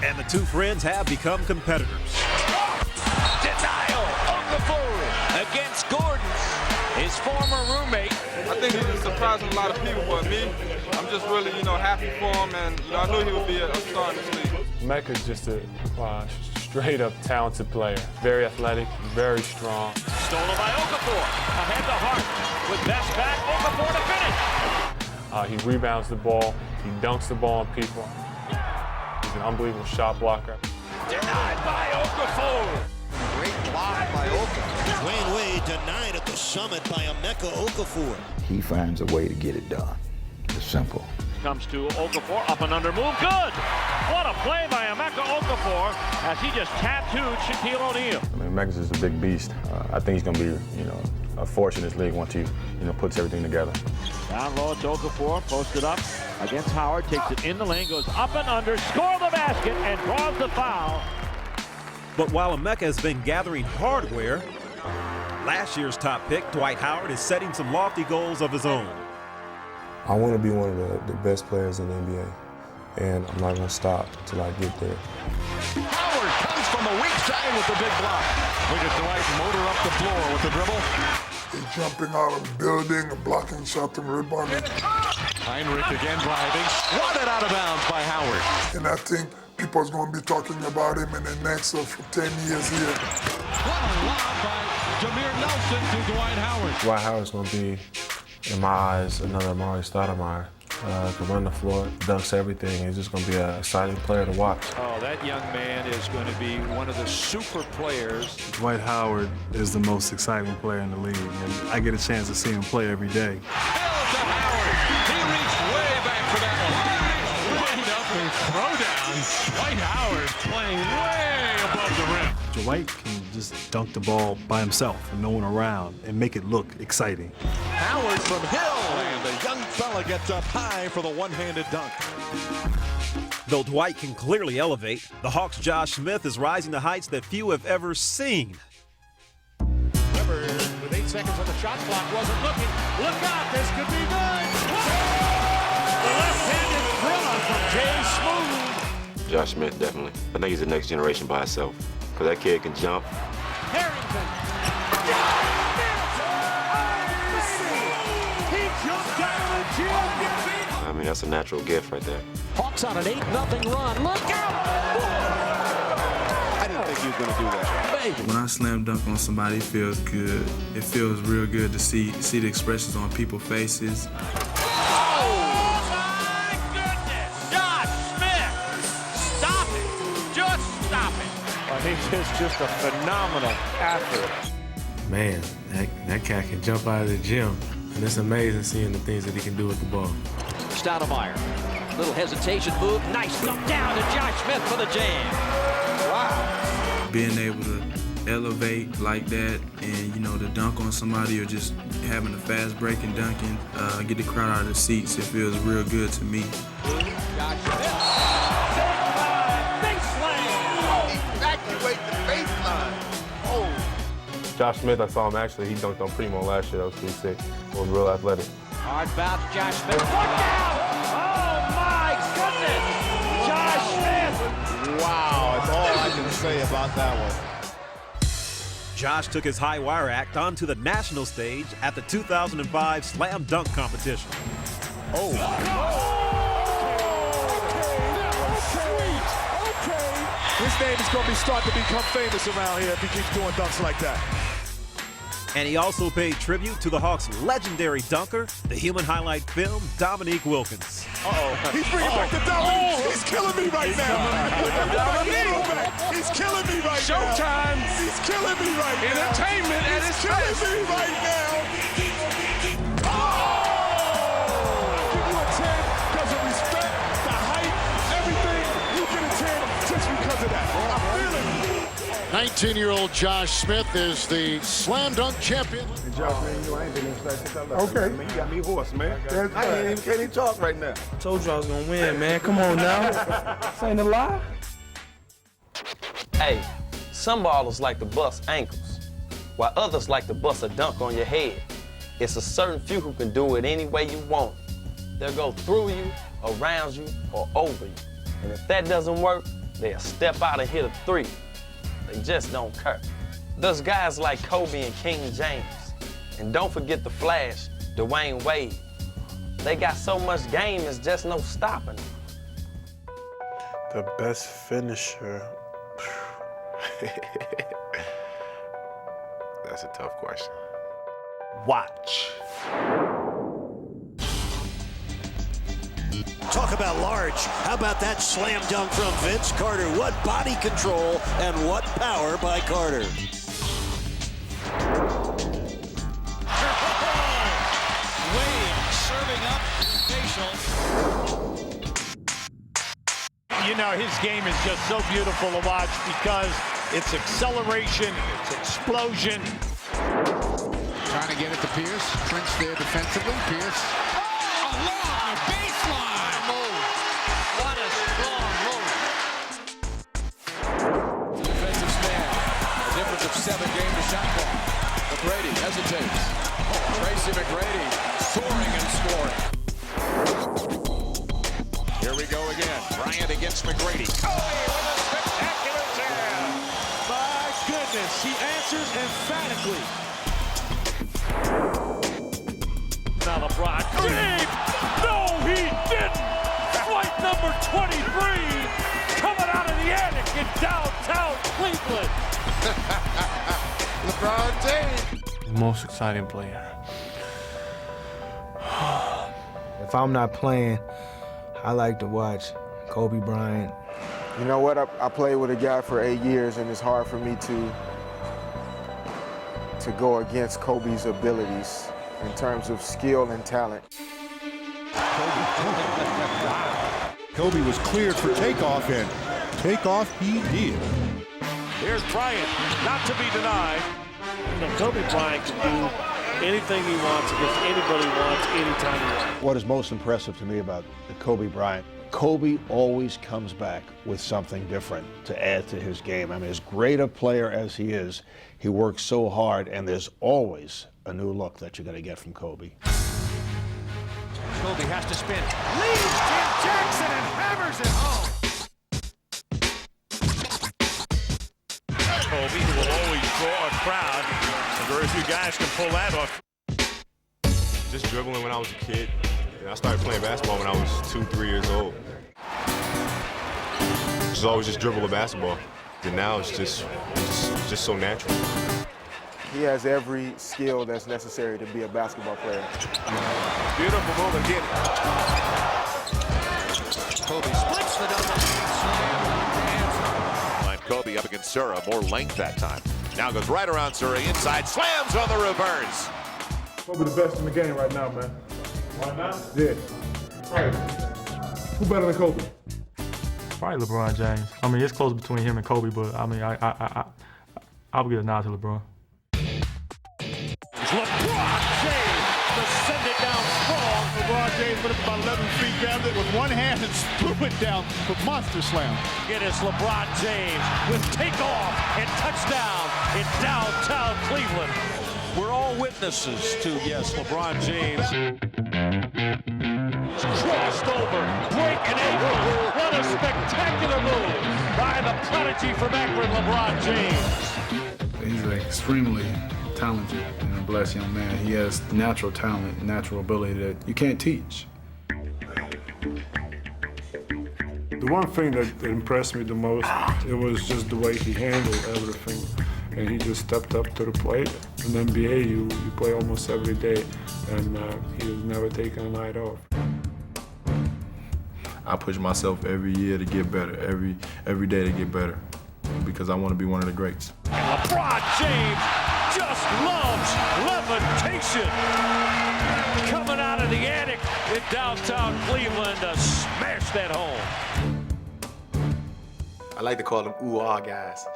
And the two friends have become competitors. Denial. Okafor against Gordon, his former roommate. I think he's surprising a lot of people, but me, I'm just really, you know, happy for him, and you know, I knew he would be a star in this league. Emeka's just a straight-up talented player. Very athletic, very strong. Stolen by Okafor. Ahead to Hart. With best back, Okafor to finish. He rebounds the ball. He dunks the ball on people. He's an unbelievable shot blocker. Denied by Okafor. Great block by Okafor. Dwayne Wade denied at the summit by Emeka Okafor. He finds a way to get it done. It's simple. Comes to Okafor, up and under move, good! What a play by Emeka Okafor as he just tattooed Shaquille O'Neal. I mean, Emeka's just a big beast. I think he's going to be, you know, a force in this league once he, you know, puts everything together. Down low to Okafor, posted up against Howard, takes it in the lane, goes up and under, score the basket, and draws the foul. But while Emeka has been gathering hardware, last year's top pick, Dwight Howard, is setting some lofty goals of his own. I want to be one of the best players in the NBA, and I'm not going to stop until I get there. Howard comes from the weak side with the big block. Look at Dwight motor up the floor with the dribble. He's jumping out of the building and blocking shot and rebounding. Heinrich again driving, swatted out of bounds by Howard. And I think people's going to be talking about him in the next 10 years here. What a lob by Jameer Nelson to Dwight Howard. Dwight Howard's going to be, in my eyes, another Amari Stoudemire. Can run the floor, dunks everything. He's just going to be an exciting player to watch. Oh, that young man is going to be one of the super players. Dwight Howard is the most exciting player in the league, and I get a chance to see him play every day. Bill to Howard. He reached way back for that one. Right up and throwdown. Dwight Howard playing way above the rim. Dwight can just dunk the ball by himself with no one around and make it look exciting. Howard from Hill, and the young fella gets up high for the one-handed dunk. Though Dwight can clearly elevate, the Hawks' Josh Smith is rising to heights that few have ever seen. Weber with 8 seconds on the shot clock wasn't looking. Look out, this could be good. The left-handed thriller from Jay Smooth. Josh Smith, definitely. I think he's the next generation by himself, because that kid can jump. Harrington. He jumped out of the gym. I mean, that's a natural gift right there. Hawks on an 8-0 run. Look out! I didn't think he was going to do that. When I slam dunk on somebody, it feels good. It feels real good to see the expressions on people's faces. He's just a phenomenal athlete. Man, that cat can jump out of the gym. And it's amazing seeing the things that he can do with the ball. Stoudemire. Little hesitation move. Nice dump down to Josh Smith for the jam. Wow. Being able to elevate like that and, to dunk on somebody or just having a fast break and dunking, get the crowd out of the seats, it feels real good to me. Josh Smith. Evacuate the baseline. Oh. Josh Smith, I saw him actually. He dunked on Primo last year. That was pretty sick. He was real athletic. Hard bounce, Josh Smith. Look out! Oh my goodness! Josh Smith! Wow, that's all I can say about that one. Josh took his high wire act onto the national stage at the 2005 Slam Dunk Competition. Oh. His name is going to be starting to become famous around here if he keeps doing dunks like that. And he also paid tribute to the Hawks' legendary dunker, the human highlight film, Dominique Wilkins. Uh-oh. He's bringing back the Dominique. He's killing me right now. He's killing me right now. Showtime. He's killing me right now. Entertainment at its best. He's killing me right now. Oh! I'll give you a 10 because of respect, the height, everything. You get a 10 just because of that. I feel it. 19-year-old Josh Smith is the slam dunk champion. Hey, Josh, man, I ain't been inside since I left. Okay. Man, you got me hoarse, man. I can't even talk right now. Told you I was gonna win, man. Come on now. This ain't a lie. Hey, some ballers like to bust ankles, while others like to bust a dunk on your head. It's a certain few who can do it any way you want. They'll go through you, around you, or over you. And if that doesn't work, they'll step out and hit a three. They just don't care. There's guys like Kobe and King James. And don't forget the Flash, Dwayne Wade. They got so much game, it's just no stopping them. The best finisher. That's a tough question. Watch. Talk about large. How about that slam dunk from Vince Carter? What body control and what power by Carter. Wade serving up facial. His game is just so beautiful to watch because it's acceleration, it's explosion. Trying to get it to Pierce. Prince there defensively. Pierce. Along the baseline. Move. What a strong move. Defensive stand. A difference of 7 game to shot clock. McGrady hesitates. Tracy McGrady soaring and scoring. Here we go again. Bryant against McGrady. Kobe with a spectacular jam. My goodness, he answers emphatically. Now LeBron. Deep! No, he didn't! Flight number 23 coming out of the attic in downtown Cleveland. LeBron James. The most exciting player. If I'm not playing, I like to watch Kobe Bryant. You know what? I played with a guy for 8 years, and it's hard for me to go against Kobe's abilities in terms of skill and talent. Kobe was cleared for takeoff, and takeoff he did. Here's Bryant, not to be denied. Kobe Bryant can do anything he wants against anybody he wants, anytime he wants. What is most impressive to me about Kobe Bryant, Kobe always comes back with something different to add to his game. I mean, as great a player as he is, he works so hard, and there's always a new look that you're going to get from Kobe. Kobe has to spin. Leaves Jim Jackson and hammers it home. Kobe will always draw a crowd. Very few guys can pull that off. Just dribbling when I was a kid. I started playing basketball when I was 2-3 years old. Just always just dribble a basketball. And now it's just so natural. He has every skill that's necessary to be a basketball player. Beautiful move again. Kobe splits the double. Kobe up against Sura, more length that time. Now goes right around Sura inside, slams on the reverse. Kobe the best in the game right now, man. Right now? Yeah. Right. Who better than Kobe? Probably LeBron James. I mean, it's close between him and Kobe, but I mean, I'll give a nod to LeBron. LeBron James to send it down strong. LeBron James put it about 11 feet down there with one hand and threw it down for monster slam. It is LeBron James with takeoff and touchdown in downtown Cleveland. We're all witnesses to, yes, LeBron James. Crossed over, break an ankle. What a spectacular move by the prodigy from Akron, LeBron James. He's an extremely talented and blessed young man. He has natural talent, natural ability that you can't teach. The one thing that impressed me the most, it was just the way he handled everything. And he just stepped up to the plate. In the NBA, you play almost every day, and he was never taking a night off. I push myself every year to get better, every day to get better, because I want to be one of the greats. And LeBron James just loves levitation. Coming out of the attic in downtown Cleveland to smash that home. I like to call them ooh-ah guys.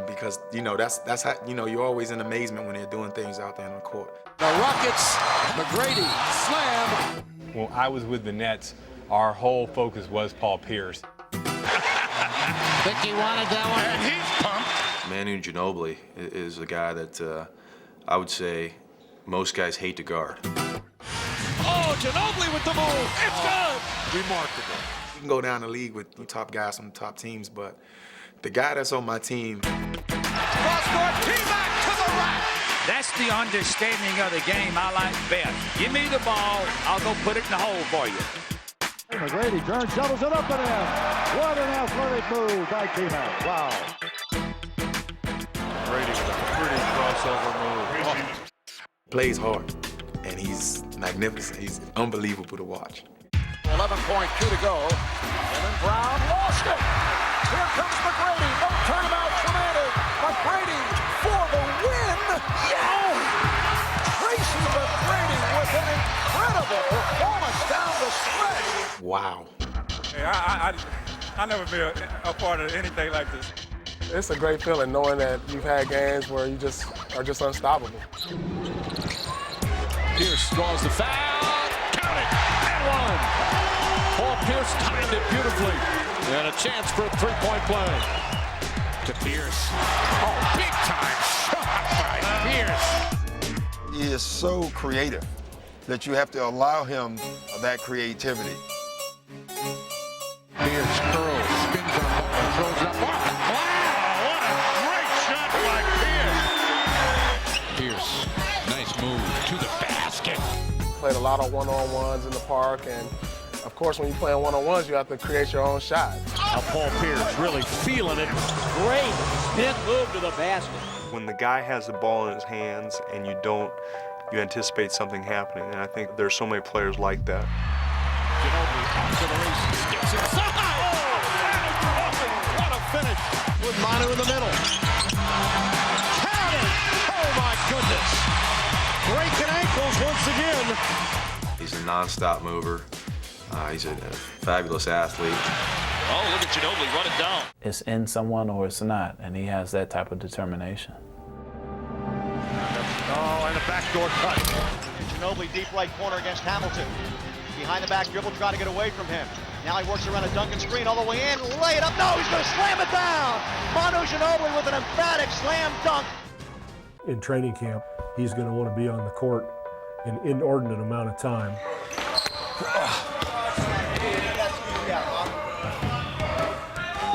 Because, that's how, you're always in amazement when they're doing things out there on the court. The Rockets, McGrady, slam. When I was with the Nets, our whole focus was Paul Pierce. Think he wanted that one? And he's pumped. Manu Ginobili is a guy that I would say most guys hate to guard. Oh, Ginobili with the move. It's good. Remarkable. You can go down the league with the top guys on the top teams, but the guy that's on my team. Cross-court, T-back to the rack. That's the understanding of the game I like best. Give me the ball, I'll go put it in the hole for you. McGrady turns, shovels it up and in. What an athletic move by T-Mac. Wow. McGrady with a pretty crossover move. Plays hard, and he's magnificent. He's unbelievable to watch. 11.2 to go. And then Brown lost it. Here comes McGrady. No turnabout commanded. McGrady for the win. Yeah! Tracy McGrady with an incredible performance down the stretch. Wow. Hey, I never been a part of anything like this. It's a great feeling knowing that you've had games where you just are just unstoppable. Pierce draws the foul. Count it. And one. Paul Pierce timed it beautifully. And a chance for a three-point play. To Pierce. Oh, big-time shot by Pierce. He is so creative that you have to allow him that creativity. Pierce curls, spins on ball, throws it up. Wow, what a great shot by Pierce. Pierce, nice move to the basket. Played a lot of one-on-ones in the park, and of course, when you're playing one-on-ones, you have to create your own shot. Now Paul Pierce really feeling it. Great spin move to the basket. When the guy has the ball in his hands and you anticipate something happening, and I think there's so many players like that. Ginobili off to the races, skips inside. Oh, what a finish with Manu in the middle. Count it! Oh my goodness! Breaking ankles once again. He's a non-stop mover. He's a fabulous athlete. Oh, look at Ginobili run it down. It's in someone or it's not, and he has that type of determination. Oh, and a backdoor cut. Ginobili deep right corner against Hamilton. Behind the back dribble, trying to get away from him. Now he works around a Duncan screen all the way in, lay it up. No, he's going to slam it down. Manu Ginobili with an emphatic slam dunk. In training camp, he's going to want to be on the court an inordinate amount of time.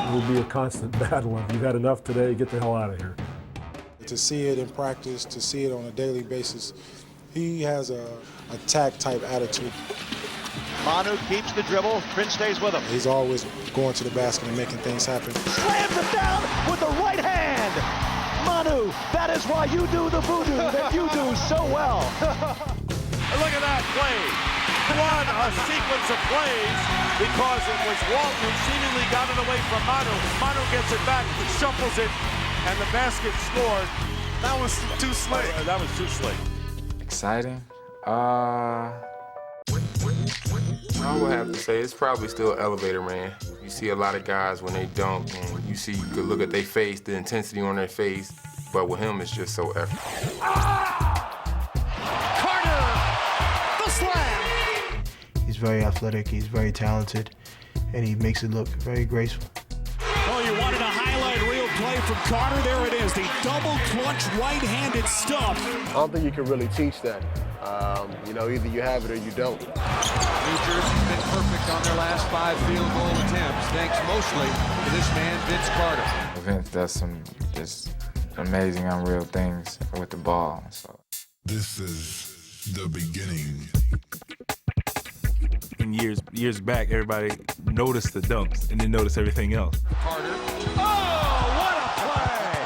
It will be a constant battle of you've had enough today, get the hell out of here. To see it in practice, to see it on a daily basis, he has a attack-type attitude. Manu keeps the dribble, Prince stays with him. He's always going to the basket and making things happen. Slams it down with the right hand. Manu, that is why you do the voodoo that you do so well. Look at that play. What a sequence of plays because it was Walt who seemingly got it away from Manu. Manu gets it back, shuffles it, and the basket scored. That was too slick. That was too slick. Exciting? I would have to say it's probably still elevator man. You see a lot of guys when they dunk, and you could look at their face, the intensity on their face, but with him it's just so effortless. Carter, the slam. He's very athletic, he's very talented, and he makes it look very graceful. Oh, you wanted a highlight reel play from Carter? There it is, the double clutch right-handed stuff. I don't think you can really teach that. You know, either you have it or you don't. New Jersey's been perfect on their last 5 field goal attempts, thanks mostly to this man, Vince Carter. Vince does some just amazing, unreal things with the ball. So. This is the beginning. In years back, everybody noticed the dunks and then noticed everything else. Carter. Oh, what a play!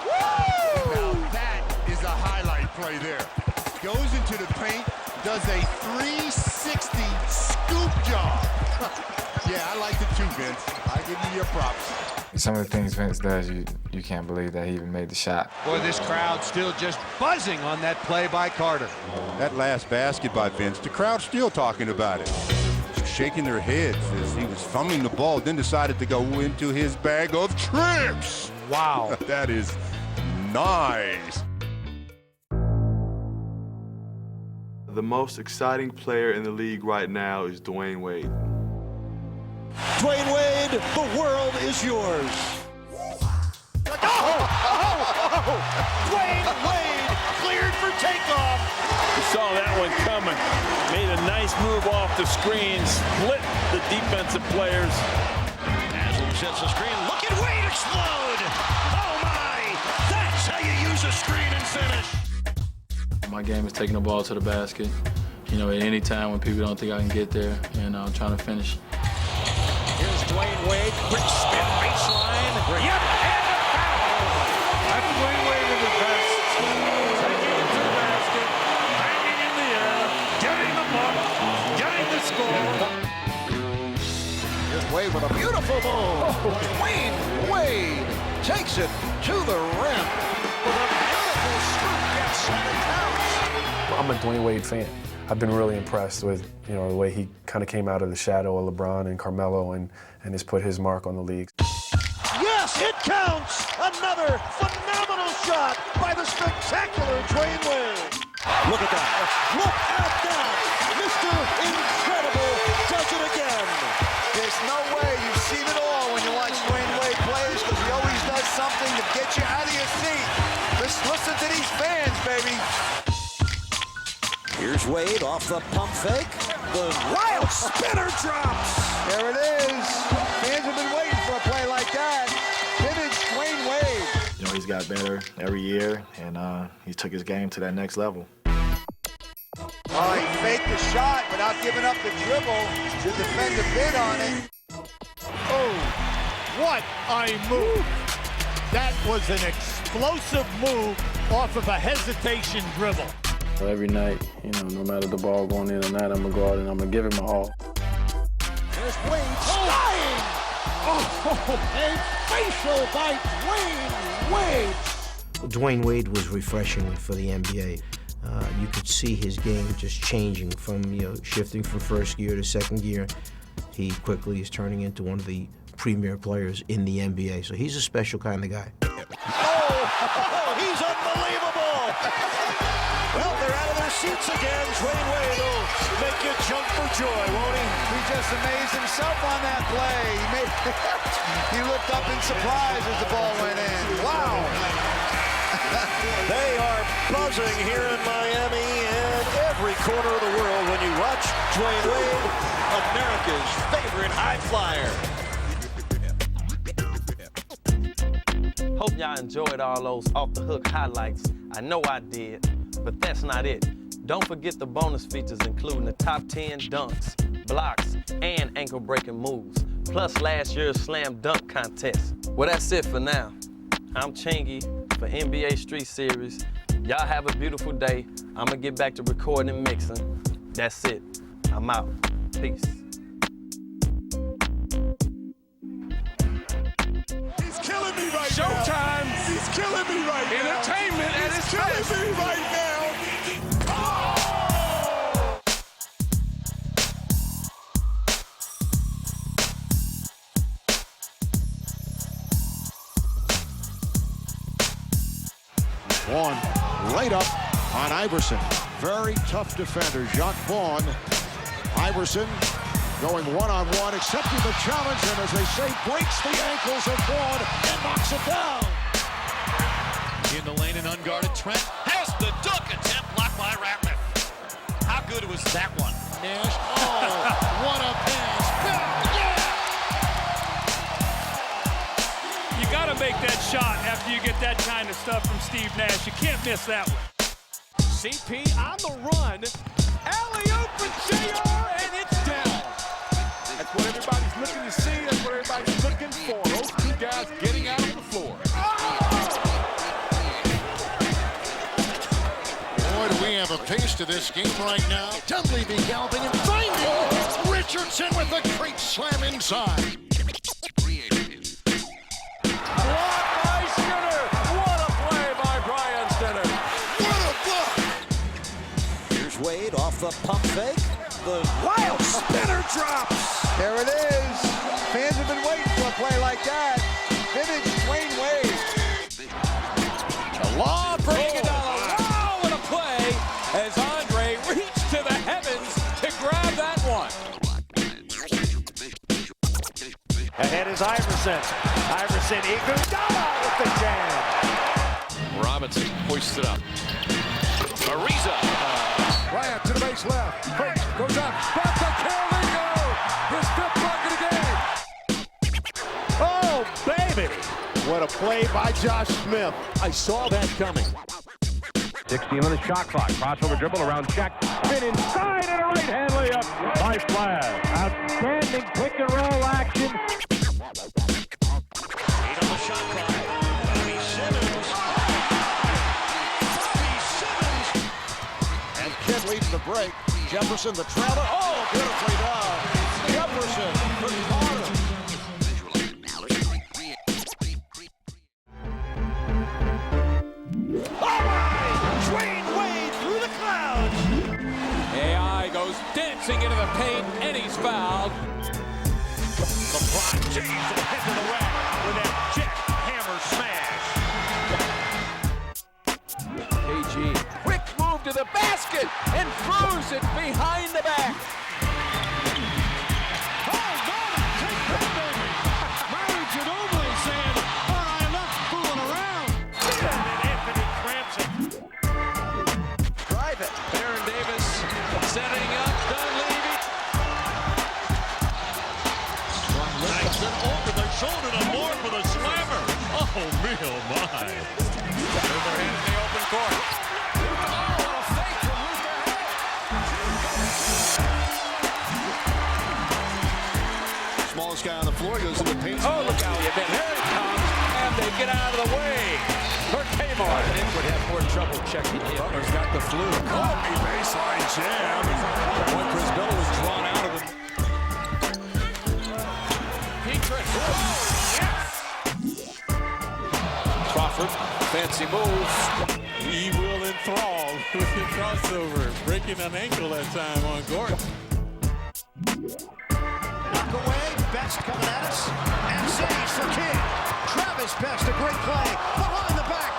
Woo! Now that is a highlight play there. Goes into the paint, does a 360 scoop job. Yeah, I liked it too, Vince. I give you your props. Some of the things Vince does, you can't believe that he even made the shot. Boy, this crowd still just buzzing on that play by Carter. That last basket by Vince, the crowd's still talking about it. Shaking their heads as he was fumbling the ball, then decided to go into his bag of tricks. Wow. That is nice. The most exciting player in the league right now is Dwayne Wade. Dwayne Wade, the world is yours. Dwayne Wade cleared for takeoff. You saw that one coming. Made a nice move off the screen, split the defensive players. Haslam sets the screen. Look at Wade explode. Oh my, that's how you use a screen and finish. My game is taking the ball to the basket, you know, at any time when people don't think I can get there, and I'm trying to finish. Here's Dwayne Wade, quick spin, baseline. Yep, and a foul. That's Dwayne Wade at his best. Taking it to the basket, hanging in the air, getting the block, getting the score. Here's Wade with a beautiful move. Dwayne Wade takes it to the rim with a beautiful scoop. Gets and it counts. I'm a Dwayne Wade fan. I've been really impressed with, you know, the way he kind of came out of the shadow of LeBron and Carmelo and has put his mark on the league. Yes, it counts! Another phenomenal shot by the spectacular Dwayne Wade. Look at that. Look at that. Mr. Incredible does it again. There's no way you've seen it all when you watch Dwayne Wade plays, because he always does something to get you out of your seat. Just listen to these fans, baby. Here's Wade off the pump fake. The wild spinner drops. There it is. Fans have been waiting for a play like that. Vintage Dwayne Wade. You know, he's got better every year, and he took his game to that next level. Oh, he faked the shot without giving up the dribble. The defender bid on it. Oh, what a move. That was an explosive move off of a hesitation dribble. So every night, you know, no matter the ball going in or not, I'm going to go out and I'm going to give it my all. There's Wade flying. Oh, a facial by Dwayne Wade. Dwayne Wade was refreshing for the NBA. You could see his game just changing from, you know, shifting from first gear to second gear. He quickly is turning into one of the premier players in the NBA. So he's a special kind of guy. Oh, he's unbelievable. Well, they're out of their seats again. Dwayne Wade will make you jump for joy, won't he? He just amazed himself on that play. He looked up in surprise as the ball went in. Wow. They are buzzing here in Miami and every corner of the world when you watch Dwayne Wade, America's favorite high flyer. Hope y'all enjoyed all those off-the-hook highlights. I know I did, but that's not it. Don't forget the bonus features, including the top 10 dunks, blocks, and ankle-breaking moves, plus last year's slam dunk contest. Well, that's it for now. I'm Chingy for NBA Street Series. Y'all have a beautiful day. I'm gonna get back to recording and mixing. That's it. I'm out. Peace. He's killing me right now. Showtime. He's killing me right now. Entertainment at its best. He's killing me right now. Vaughn right up on Iverson. Very tough defender, Jacques Vaughn. Iverson going one-on-one, accepting the challenge, and as they say, breaks the ankles of Vaughn and knocks it down. In the lane and unguarded, Trent has the dunk attempt blocked by Ratliff. How good was that one? Nash, oh, what a pass. You got to make that shot after you get that kind of stuff from Steve Nash. You can't miss that one. CP on the run. Alley-oop for JR, and it's down. That's what everybody's looking to see. That's what everybody's looking for. Those two guys getting out on the floor. Boy, do we have a taste of this game right now. Dunleavy galloping and finding Richardson with a great slam inside. Blocked by Skinner. What a play by Brian Skinner. What a block! Here's Wade off the pump fake. The wild spinner drops. There it is. Fans have been waiting for a play like that. Vintage Dwayne Wade. The law bringing it down. Wow, what a play as Andre reached to the heavens to grab that one. Ahead is Iverson. Iverson, Iguodala with the jam. Robinson hoists it up. Ariza. Bryant to the base left. Fakes, goes up. Back to Carolina. His fifth bucket again. Oh, baby. What a play by Josh Smith. I saw that coming. 16 on the shot clock. Crossover dribble around check. Spin inside and a right-hand layup by Flash. Outstanding pick and roll action. 8 on the shot clock. Bobby Simmons. Bobby Simmons. And Kidd leads the break. Jefferson, the trailer. Oh, beautifully done. Jefferson for Carter. All right! Dwayne Wade through the clouds. AI goes dancing into the paint, and he's fouled. LeBron James will head to the rack with that jackhammer smash. KG, quick move to the basket, and throws it behind the back. Setting up Dunleavy. Nice and over the shoulder to Moore for the slammer. Oh, real my. Luther in the open court. Oh, a fake from Luther. Smallest guy on the floor goes in the paint. Oh, look out, you been. Here it comes, and they get out of the way. For Kmart. Nick would have more trouble checking in. Butler's got the flu. Kobe baseline jam. When Chris Bell was drawn out of it. Petras. Oh, yes! Crawford, fancy move. He will enthrall with the crossover, breaking an ankle that time on Gordon. Knock away, Best coming at us, and saves for Kidd. Travis Best, a great play, behind the back,